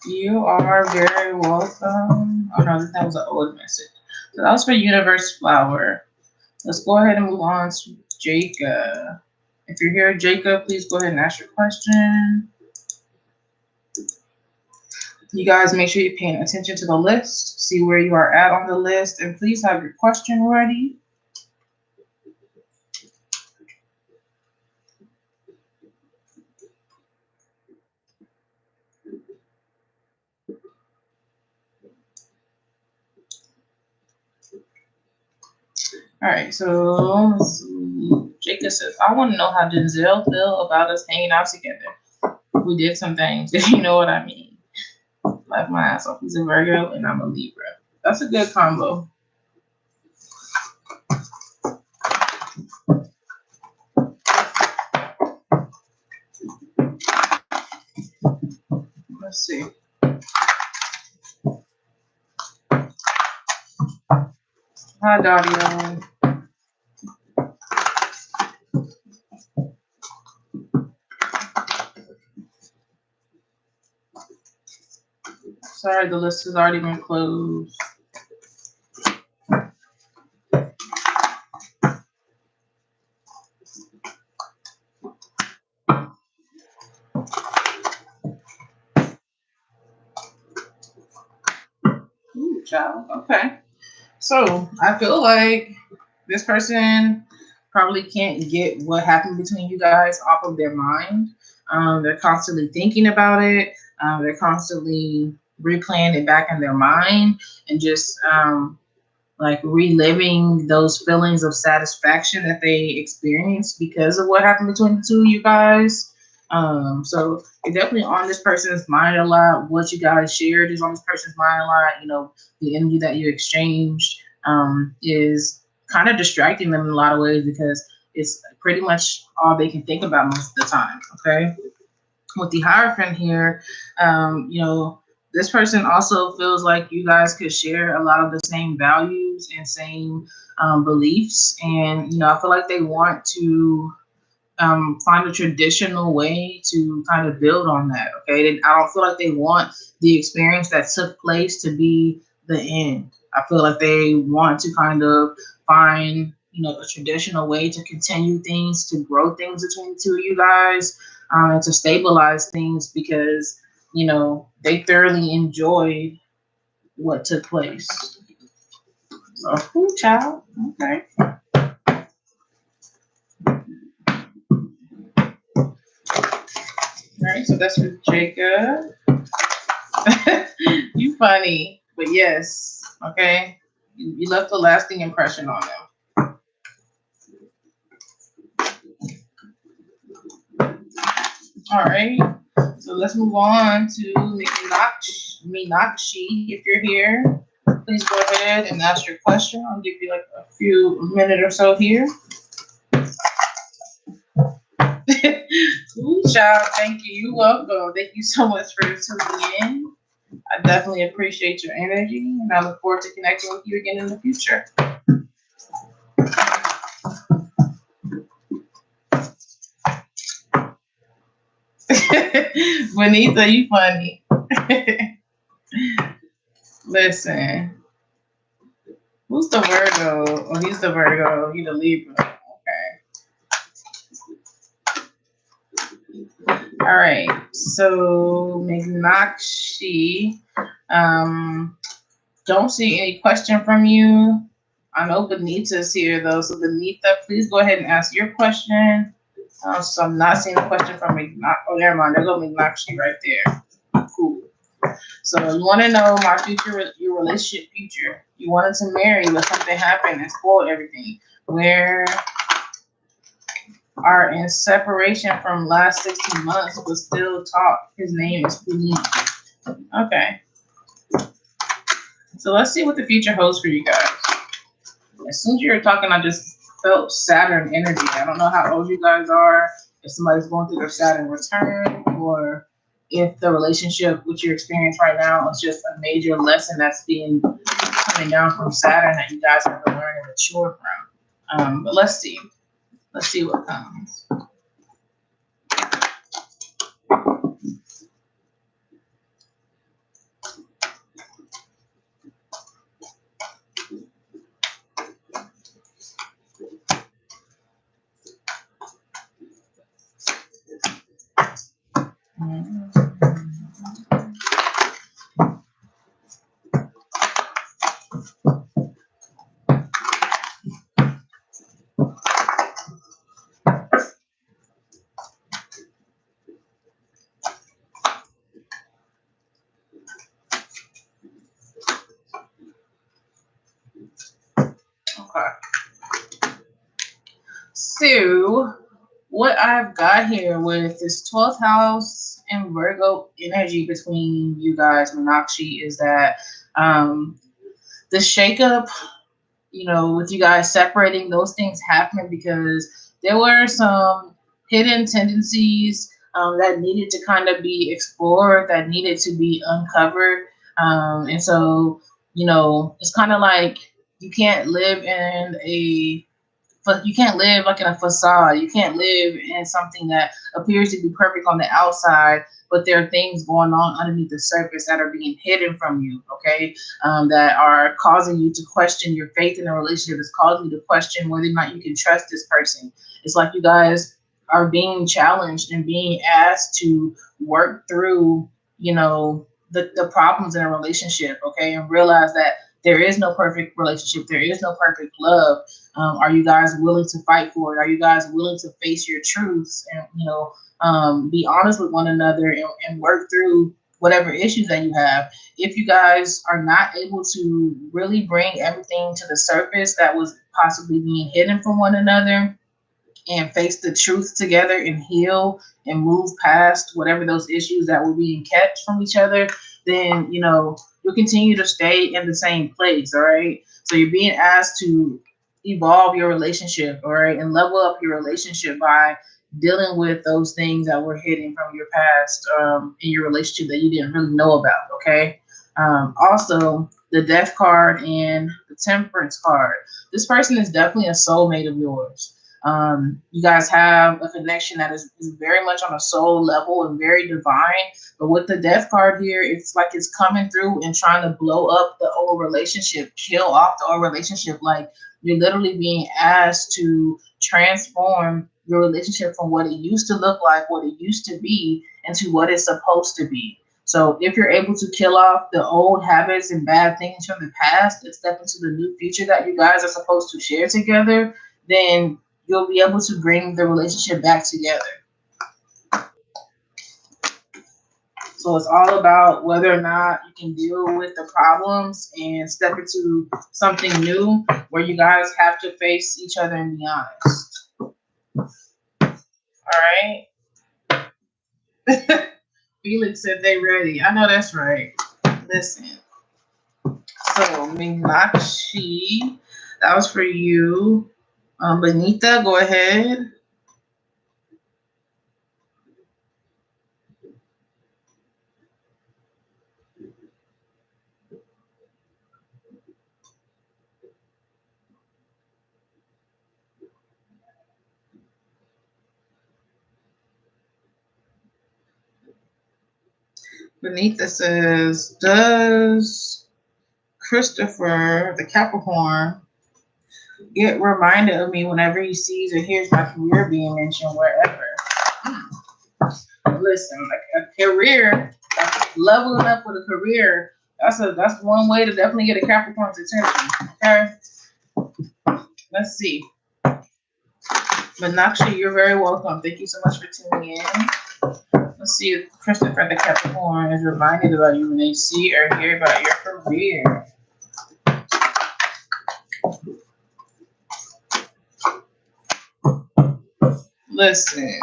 You are very welcome. Oh no, that was an old message. So that was for Universe Flower. Let's go ahead and move on to Jacob. If you're here, Jacob, please go ahead and ask your question. You guys make sure you're paying attention to the list, see where you are at on the list, and please have your question ready. All right, so let's see. Jacob says, I want to know how Denzel feel about us hanging out together. We did some things, if you know what I mean. Left my ass off. He's a Virgo and I'm a Libra. That's a good combo. Let's see. Hi, Dario. Sorry, the list has already been closed. Ooh, child. Okay. So I feel like this person probably can't get what happened between you guys off of their mind. They're constantly thinking about it. They're constantly replaying it back in their mind and just like reliving those feelings of satisfaction that they experienced because of what happened between the two of you guys. So you're definitely on this person's mind a lot. What you guys shared is on this person's mind a lot. The energy that you exchanged is kind of distracting them in a lot of ways because it's pretty much all they can think about most of the time. Okay. With the Hierophant here, this person also feels like you guys could share a lot of the same values and same beliefs. And, I feel like they want to find a traditional way to kind of build on that. Okay. I don't feel like they want the experience that took place to be the end. I feel like they want to kind of find, a traditional way to continue things, to grow things between the two of you guys, and to stabilize things because, they thoroughly enjoyed what took place. So, ooh, child. Okay. All right, so that's for Jacob. You funny, but yes, okay. You left a lasting impression on them. All right, so let's move on to Meenakshi. If you're here, please go ahead and ask your question. I'll give you like a few minute or so here. Ooh, child, thank you. You're welcome. Thank you so much for tuning in. I definitely appreciate your energy, and I look forward to connecting with you again in the future. Benita, you funny. Listen, Who's the Virgo? Oh, he's the Virgo. He's the Libra. Okay. All right. So Meenakshi, don't see any question from you. I know Benita's here though. So Benita, please go ahead and ask your question. So I'm not seeing a question from Meenakshi. Oh, never mind. There's no Meenakshi right there. Cool. So you want to know my future, your relationship future. You wanted to marry, but something happened and spoiled everything. Where are in separation from last 16 months, but still talk. His name is Puneet. Okay. So let's see what the future holds for you guys. As soon as you were talking, I just felt Saturn energy. I don't know how old you guys are, if somebody's going through their Saturn return, or if the relationship which you're experiencing right now is just a major lesson that's being coming down from Saturn that you guys have to learn and mature from. But let's see. Let's see what comes. Okay. So, what I've got here with this 12th house and Virgo energy between you guys, Meenakshi, is that the shakeup, with you guys separating, those things happened because there were some hidden tendencies that needed to kind of be explored, that needed to be uncovered. And so, it's kind of like you can't live in you can't live like in a facade. You can't live in something that appears to be perfect on the outside, but there are things going on underneath the surface that are being hidden from you, okay? That are causing you to question your faith in a relationship. It's causing you to question whether or not you can trust this person. It's like you guys are being challenged and being asked to work through, the problems in a relationship, okay? And realize that there is no perfect relationship. There is no perfect love. Are you guys willing to fight for it? Are you guys willing to face your truths and, be honest with one another and work through whatever issues that you have? If you guys are not able to really bring everything to the surface that was possibly being hidden from one another, and face the truth together and heal and move past whatever those issues that were being kept from each other, then, you'll continue to stay in the same place, all right? So you're being asked to evolve your relationship, all right, and level up your relationship by dealing with those things that were hidden from your past in your relationship that you didn't really know about, okay? Also, the Death card and the Temperance card. This person is definitely a soulmate of yours. You guys have a connection that is very much on a soul level and very divine. But with the Death card here, it's like it's coming through and trying to blow up the old relationship, kill off the old relationship. Like you're literally being asked to transform your relationship from what it used to look like, what it used to be, into what it's supposed to be. So if you're able to kill off the old habits and bad things from the past and step into the new future that you guys are supposed to share together, then you'll be able to bring the relationship back together. So it's all about whether or not you can deal with the problems and step into something new where you guys have to face each other and be honest. All right. Felix said they ready. I know that's right. Listen. So Meenakshi, that was for you. Benita, go ahead. Benita says, does Christopher, the Capricorn, get reminded of me whenever he sees or hears my career being mentioned wherever. Listen, like a career, leveling up with a career, that's one way to definitely get a Capricorn's attention. Okay, let's see. But Nakshi, you're very welcome. Thank you so much for tuning in. Let's see if Christopher the Capricorn is reminded about you when they see or hear about your career. Listen,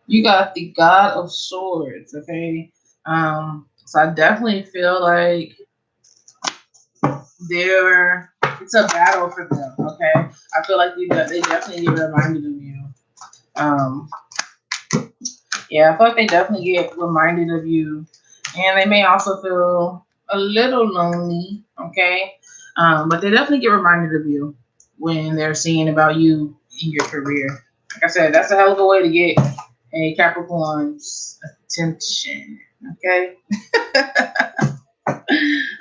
you got the God of Swords, okay? So I definitely feel like it's a battle for them, okay? I feel like they definitely get reminded of you. Yeah, I feel like they definitely get reminded of you. And they may also feel a little lonely, okay? But they definitely get reminded of you when they're seeing about you in your career. Like I said, that's a hell of a way to get a Capricorn's attention, okay?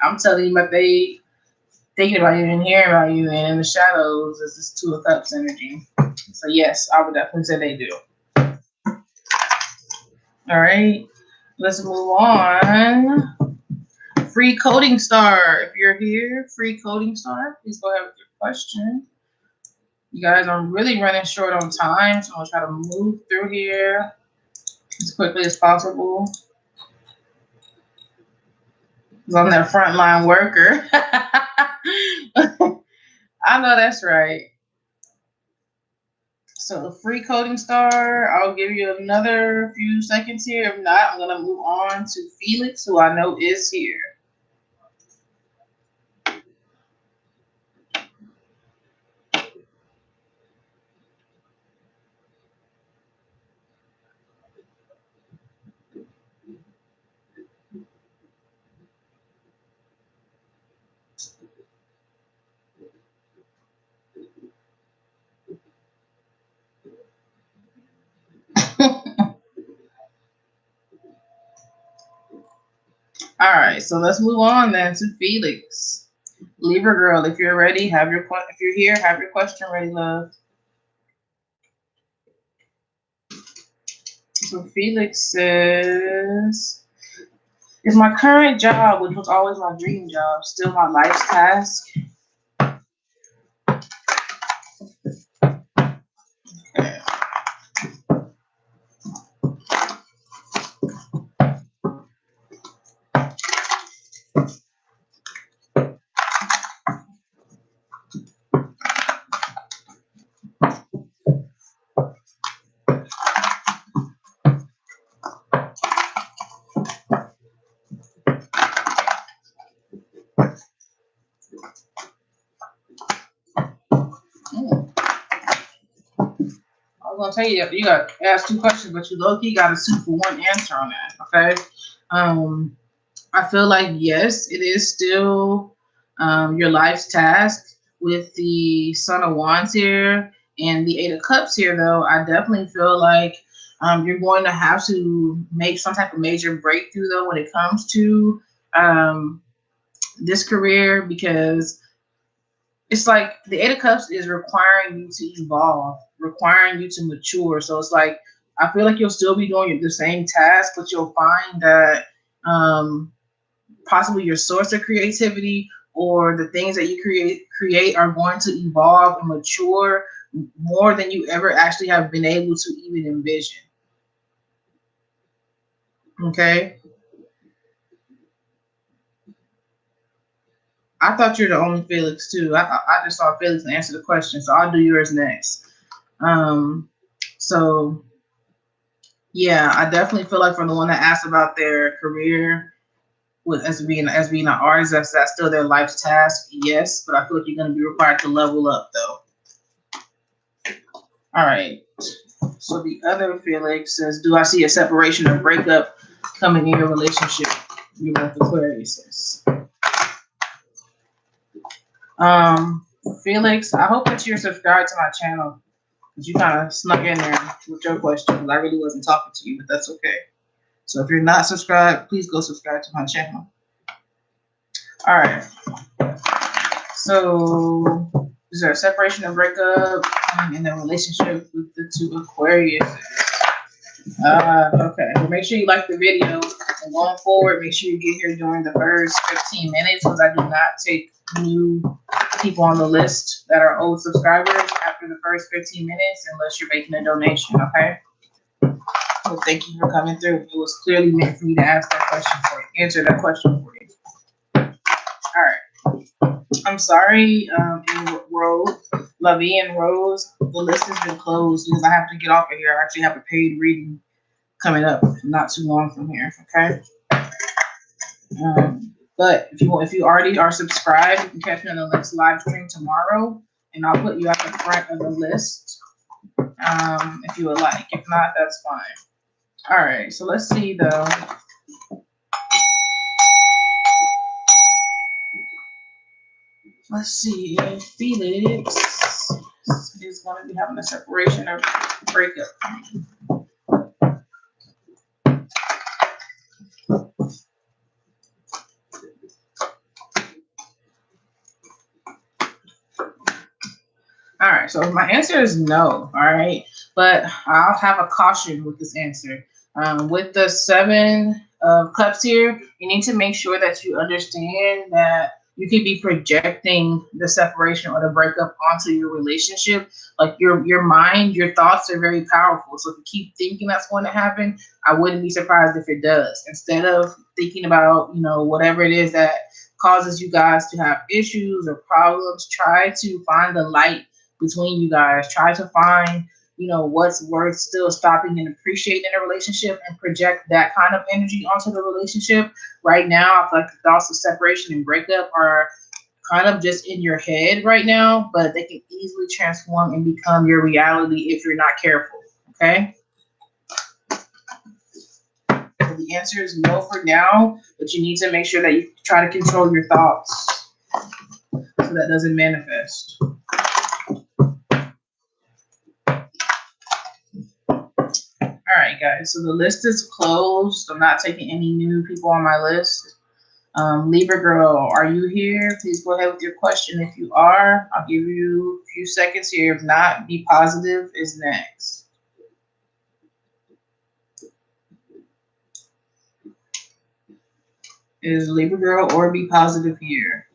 I'm telling you, but they thinking about you and hearing about you, and in the shadows is this Two of Cups energy. So yes, I would definitely say they do. All right, let's move on. Free Coding Star, if you're here, Free Coding Star, please go ahead with your question. You guys, I'm really running short on time, so I'm gonna try to move through here as quickly as possible. Because I'm that frontline worker. I know that's right. So Free Coding Star, I'll give you another few seconds here. If not, I'm gonna move on to Felix, who I know is here. All right, so let's move on then to Felix. Libra girl, if you're ready, if you're here, have your question ready, love. So Felix says, is my current job, which was always my dream job, still my life's task? Okay. I was gonna tell you, you got asked two questions, but you low-key got a 2-for-1 answer on that. Okay. I feel like yes, it is still your life's task with the Son of Wands here and the Eight of Cups here. Though I definitely feel like you're going to have to make some type of major breakthrough though when it comes to this career, because it's like the Eight of Cups is requiring you to evolve, requiring you to mature. So it's like I feel like you'll still be doing the same task, but you'll find that possibly your source of creativity or the things that you create are going to evolve and mature more than you ever actually have been able to even envision. Okay. I thought you're the only Felix too. I just saw Felix answer the question, so I'll do yours next. So yeah, I definitely feel like from the one that asked about their career with as being an artist, that's still their life's task. Yes, but I feel like you're going to be required to level up though. All right. So the other Felix says, do I see a separation or breakup coming in your relationship? You want the Aquarius. Felix, I hope that you're subscribed to my channel, because you kind of snuck in there with your question, because I really wasn't talking to you, but that's okay. So if you're not subscribed, please go subscribe to my channel. All right. So, is there a separation or breakup in the relationship with the two Aquarius? Okay. Well, make sure you like the video. And going forward, make sure you get here during the first 15 minutes because I do not take new people on the list that are old subscribers after the first 15 minutes unless you're making a donation, okay? Well, thank you for coming through. It was clearly meant for me to ask that question for you, answer that question for you. All right. I'm sorry, Rose, Lovey and Rose, the list has been closed because I have to get off of here. I actually have a paid reading coming up not too long from here, okay? But if you already are subscribed, you can catch me on the next live stream tomorrow, and I'll put you at the front of the list if you would like. If not, that's fine. All right, so let's see though. Let's see if Felix is going to be having a separation or breakup. All right, so my answer is no. All right, but I'll have a caution with this answer. With the 7 of Cups here, you need to make sure that you understand that you could be projecting the separation or the breakup onto your relationship. Like your mind, your thoughts are very powerful. So if you keep thinking that's going to happen, I wouldn't be surprised if it does. Instead of thinking about, whatever it is that causes you guys to have issues or problems, try to find the light between you guys. Try to find, what's worth still stopping and appreciating in a relationship and project that kind of energy onto the relationship. Right now, I feel like the thoughts of separation and breakup are kind of just in your head right now, but they can easily transform and become your reality if you're not careful. Okay? So the answer is no for now, but you need to make sure that you try to control your thoughts so that doesn't manifest. All right, guys, so the list is closed. I'm not taking any new people on my list. Libra girl, are you here? Please go ahead with your question. If you are, I'll give you a few seconds here. If not, be positive is next. Is Libra girl or be positive here?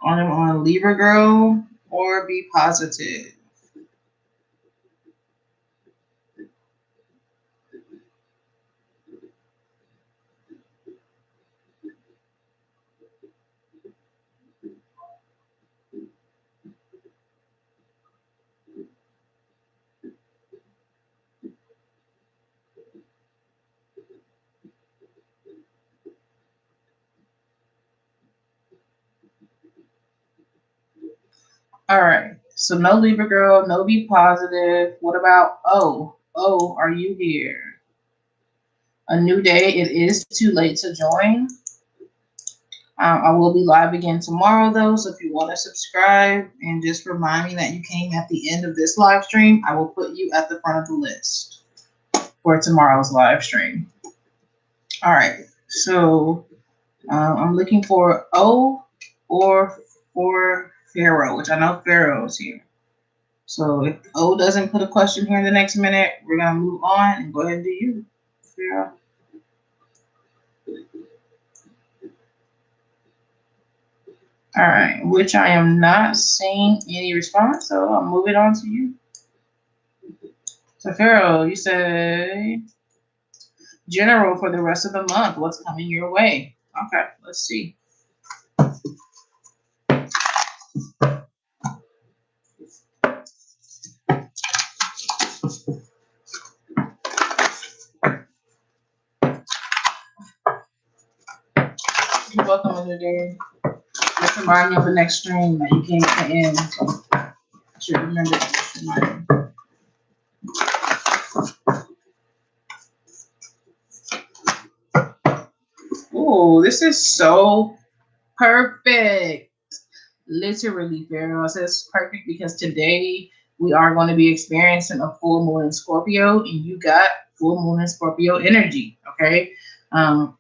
On Libra girl or be positive? All right. So no Libra girl, no be positive. What about O? O, are you here? A new day. It is too late to join. I will be live again tomorrow, though. So if you want to subscribe and just remind me that you came at the end of this live stream, I will put you at the front of the list for tomorrow's live stream. All right. So I'm looking for O or for Pharaoh, which I know Pharaoh's here. So if O doesn't put a question here in the next minute, we're going to move on and go ahead and do you, Pharaoh. All right, which I am not seeing any response, so I'll move it on to you. So Pharaoh, you say general for the rest of the month. What's coming your way? Okay, let's see. You're welcome, Mother Day. Just remind me of the next stream that you came at the end, so I should remember to remind you. Oh, this is so perfect. Literally, Pharaoh. It says perfect because today we are going to be experiencing a full moon in Scorpio, and you got full moon in Scorpio energy. Okay. Um,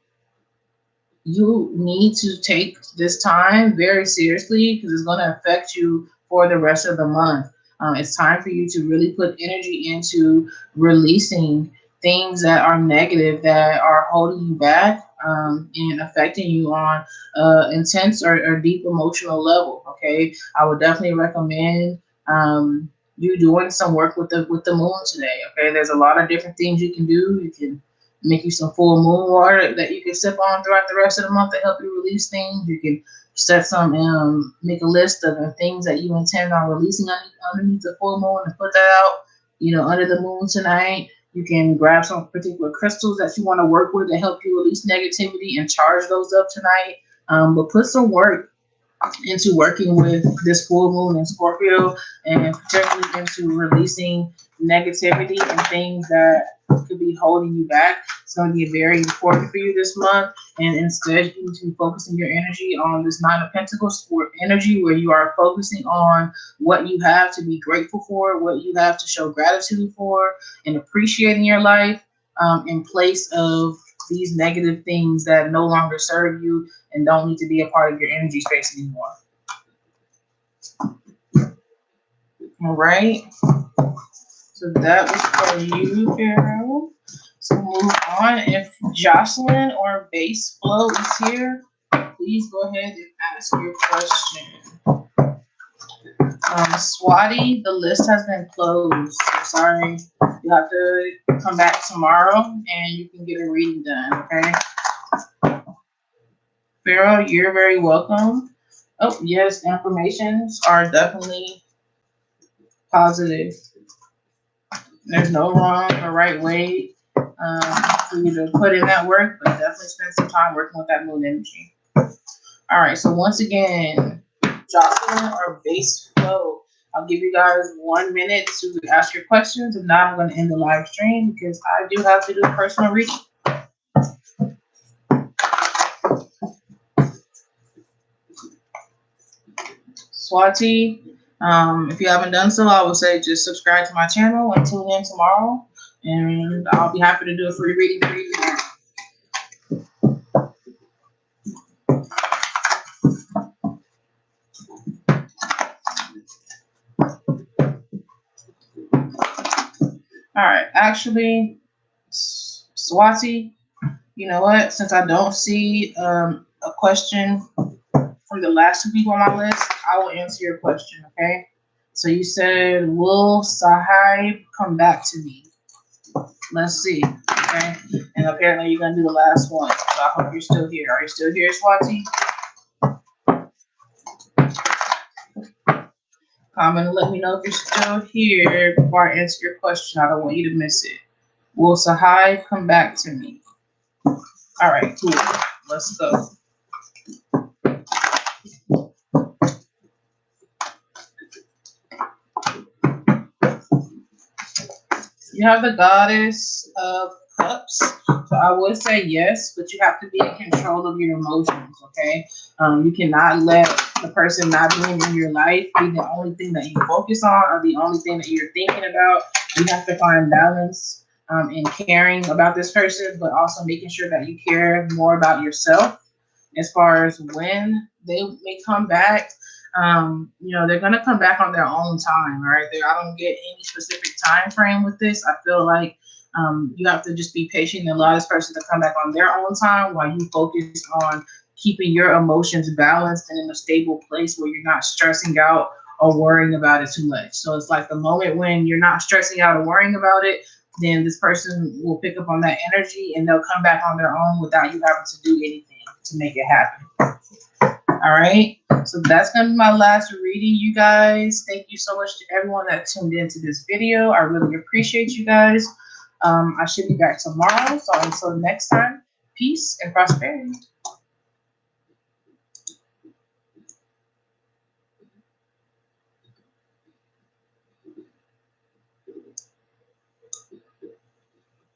you need to take this time very seriously because it's going to affect you for the rest of the month. It's time for you to really put energy into releasing things that are negative, that are holding you back, and affecting you on intense or deep emotional level. Okay, I would definitely recommend you doing some work with the moon today. Okay, there's a lot of different things you can do. You can make you some full moon water that you can sip on throughout the rest of the month to help you release things. You can set some, make a list of the things that you intend on releasing underneath the full moon and put that out, under the moon tonight. You can grab some particular crystals that you want to work with to help you release negativity and charge those up tonight. But put some work into working with this full moon in Scorpio, and particularly into releasing negativity and things that could be holding you back. It's going to be very important for you this month. And instead, you need to be focusing your energy on this Nine of Pentacles energy, where you are focusing on what you have to be grateful for, what you have to show gratitude for, and appreciating your life, in place of these negative things that no longer serve you and don't need to be a part of your energy space anymore. All right. So that was for you, Pharaoh. So move on. If Jocelyn or Base Flow is here, please go ahead and ask your question. Swati, the list has been closed. So sorry. You'll have to come back tomorrow and you can get a reading done, okay? Pharaoh, you're very welcome. Oh, yes, affirmations are definitely positive. There's no wrong or right way for you to put in that work, but definitely spend some time working with that moon energy. All right, so once again, Jocelyn or Base Flow, I'll give you guys 1 minute to ask your questions. If not, I'm going to end the live stream because I do have to do a personal reading. Swati, if you haven't done so, I would say just subscribe to my channel and tune in tomorrow, and I'll be happy to do a free reading for you. All right, actually, Swati, you know what? Since I don't see a question from the last 2 people on my list, I will answer your question, okay? So you said, will Sahib come back to me? Let's see, okay? And apparently you're going to do the last one, so I hope you're still here. Are you still here, Swati? Comment and let me know if you're still here before I answer your question. I don't want you to miss it. Will Sahib come back to me? All right, cool. Let's go. You have the Goddess of Cups. So I would say yes, but you have to be in control of your emotions, okay? You cannot let the person not being in your life be the only thing that you focus on or the only thing that you're thinking about. You have to find balance in caring about this person, but also making sure that you care more about yourself as far as when they may come back. They're gonna come back on their own time, right? I don't get any specific time frame with this. I feel like you have to just be patient and allow this person to come back on their own time while you focus on keeping your emotions balanced and in a stable place where you're not stressing out or worrying about it too much. So it's like the moment when you're not stressing out or worrying about it, then this person will pick up on that energy and they'll come back on their own without you having to do anything to make it happen. All right, so that's gonna be my last reading, you guys. Thank you so much to everyone that tuned into this video. I really appreciate you guys. I should be back tomorrow, so until next time, peace and prosperity.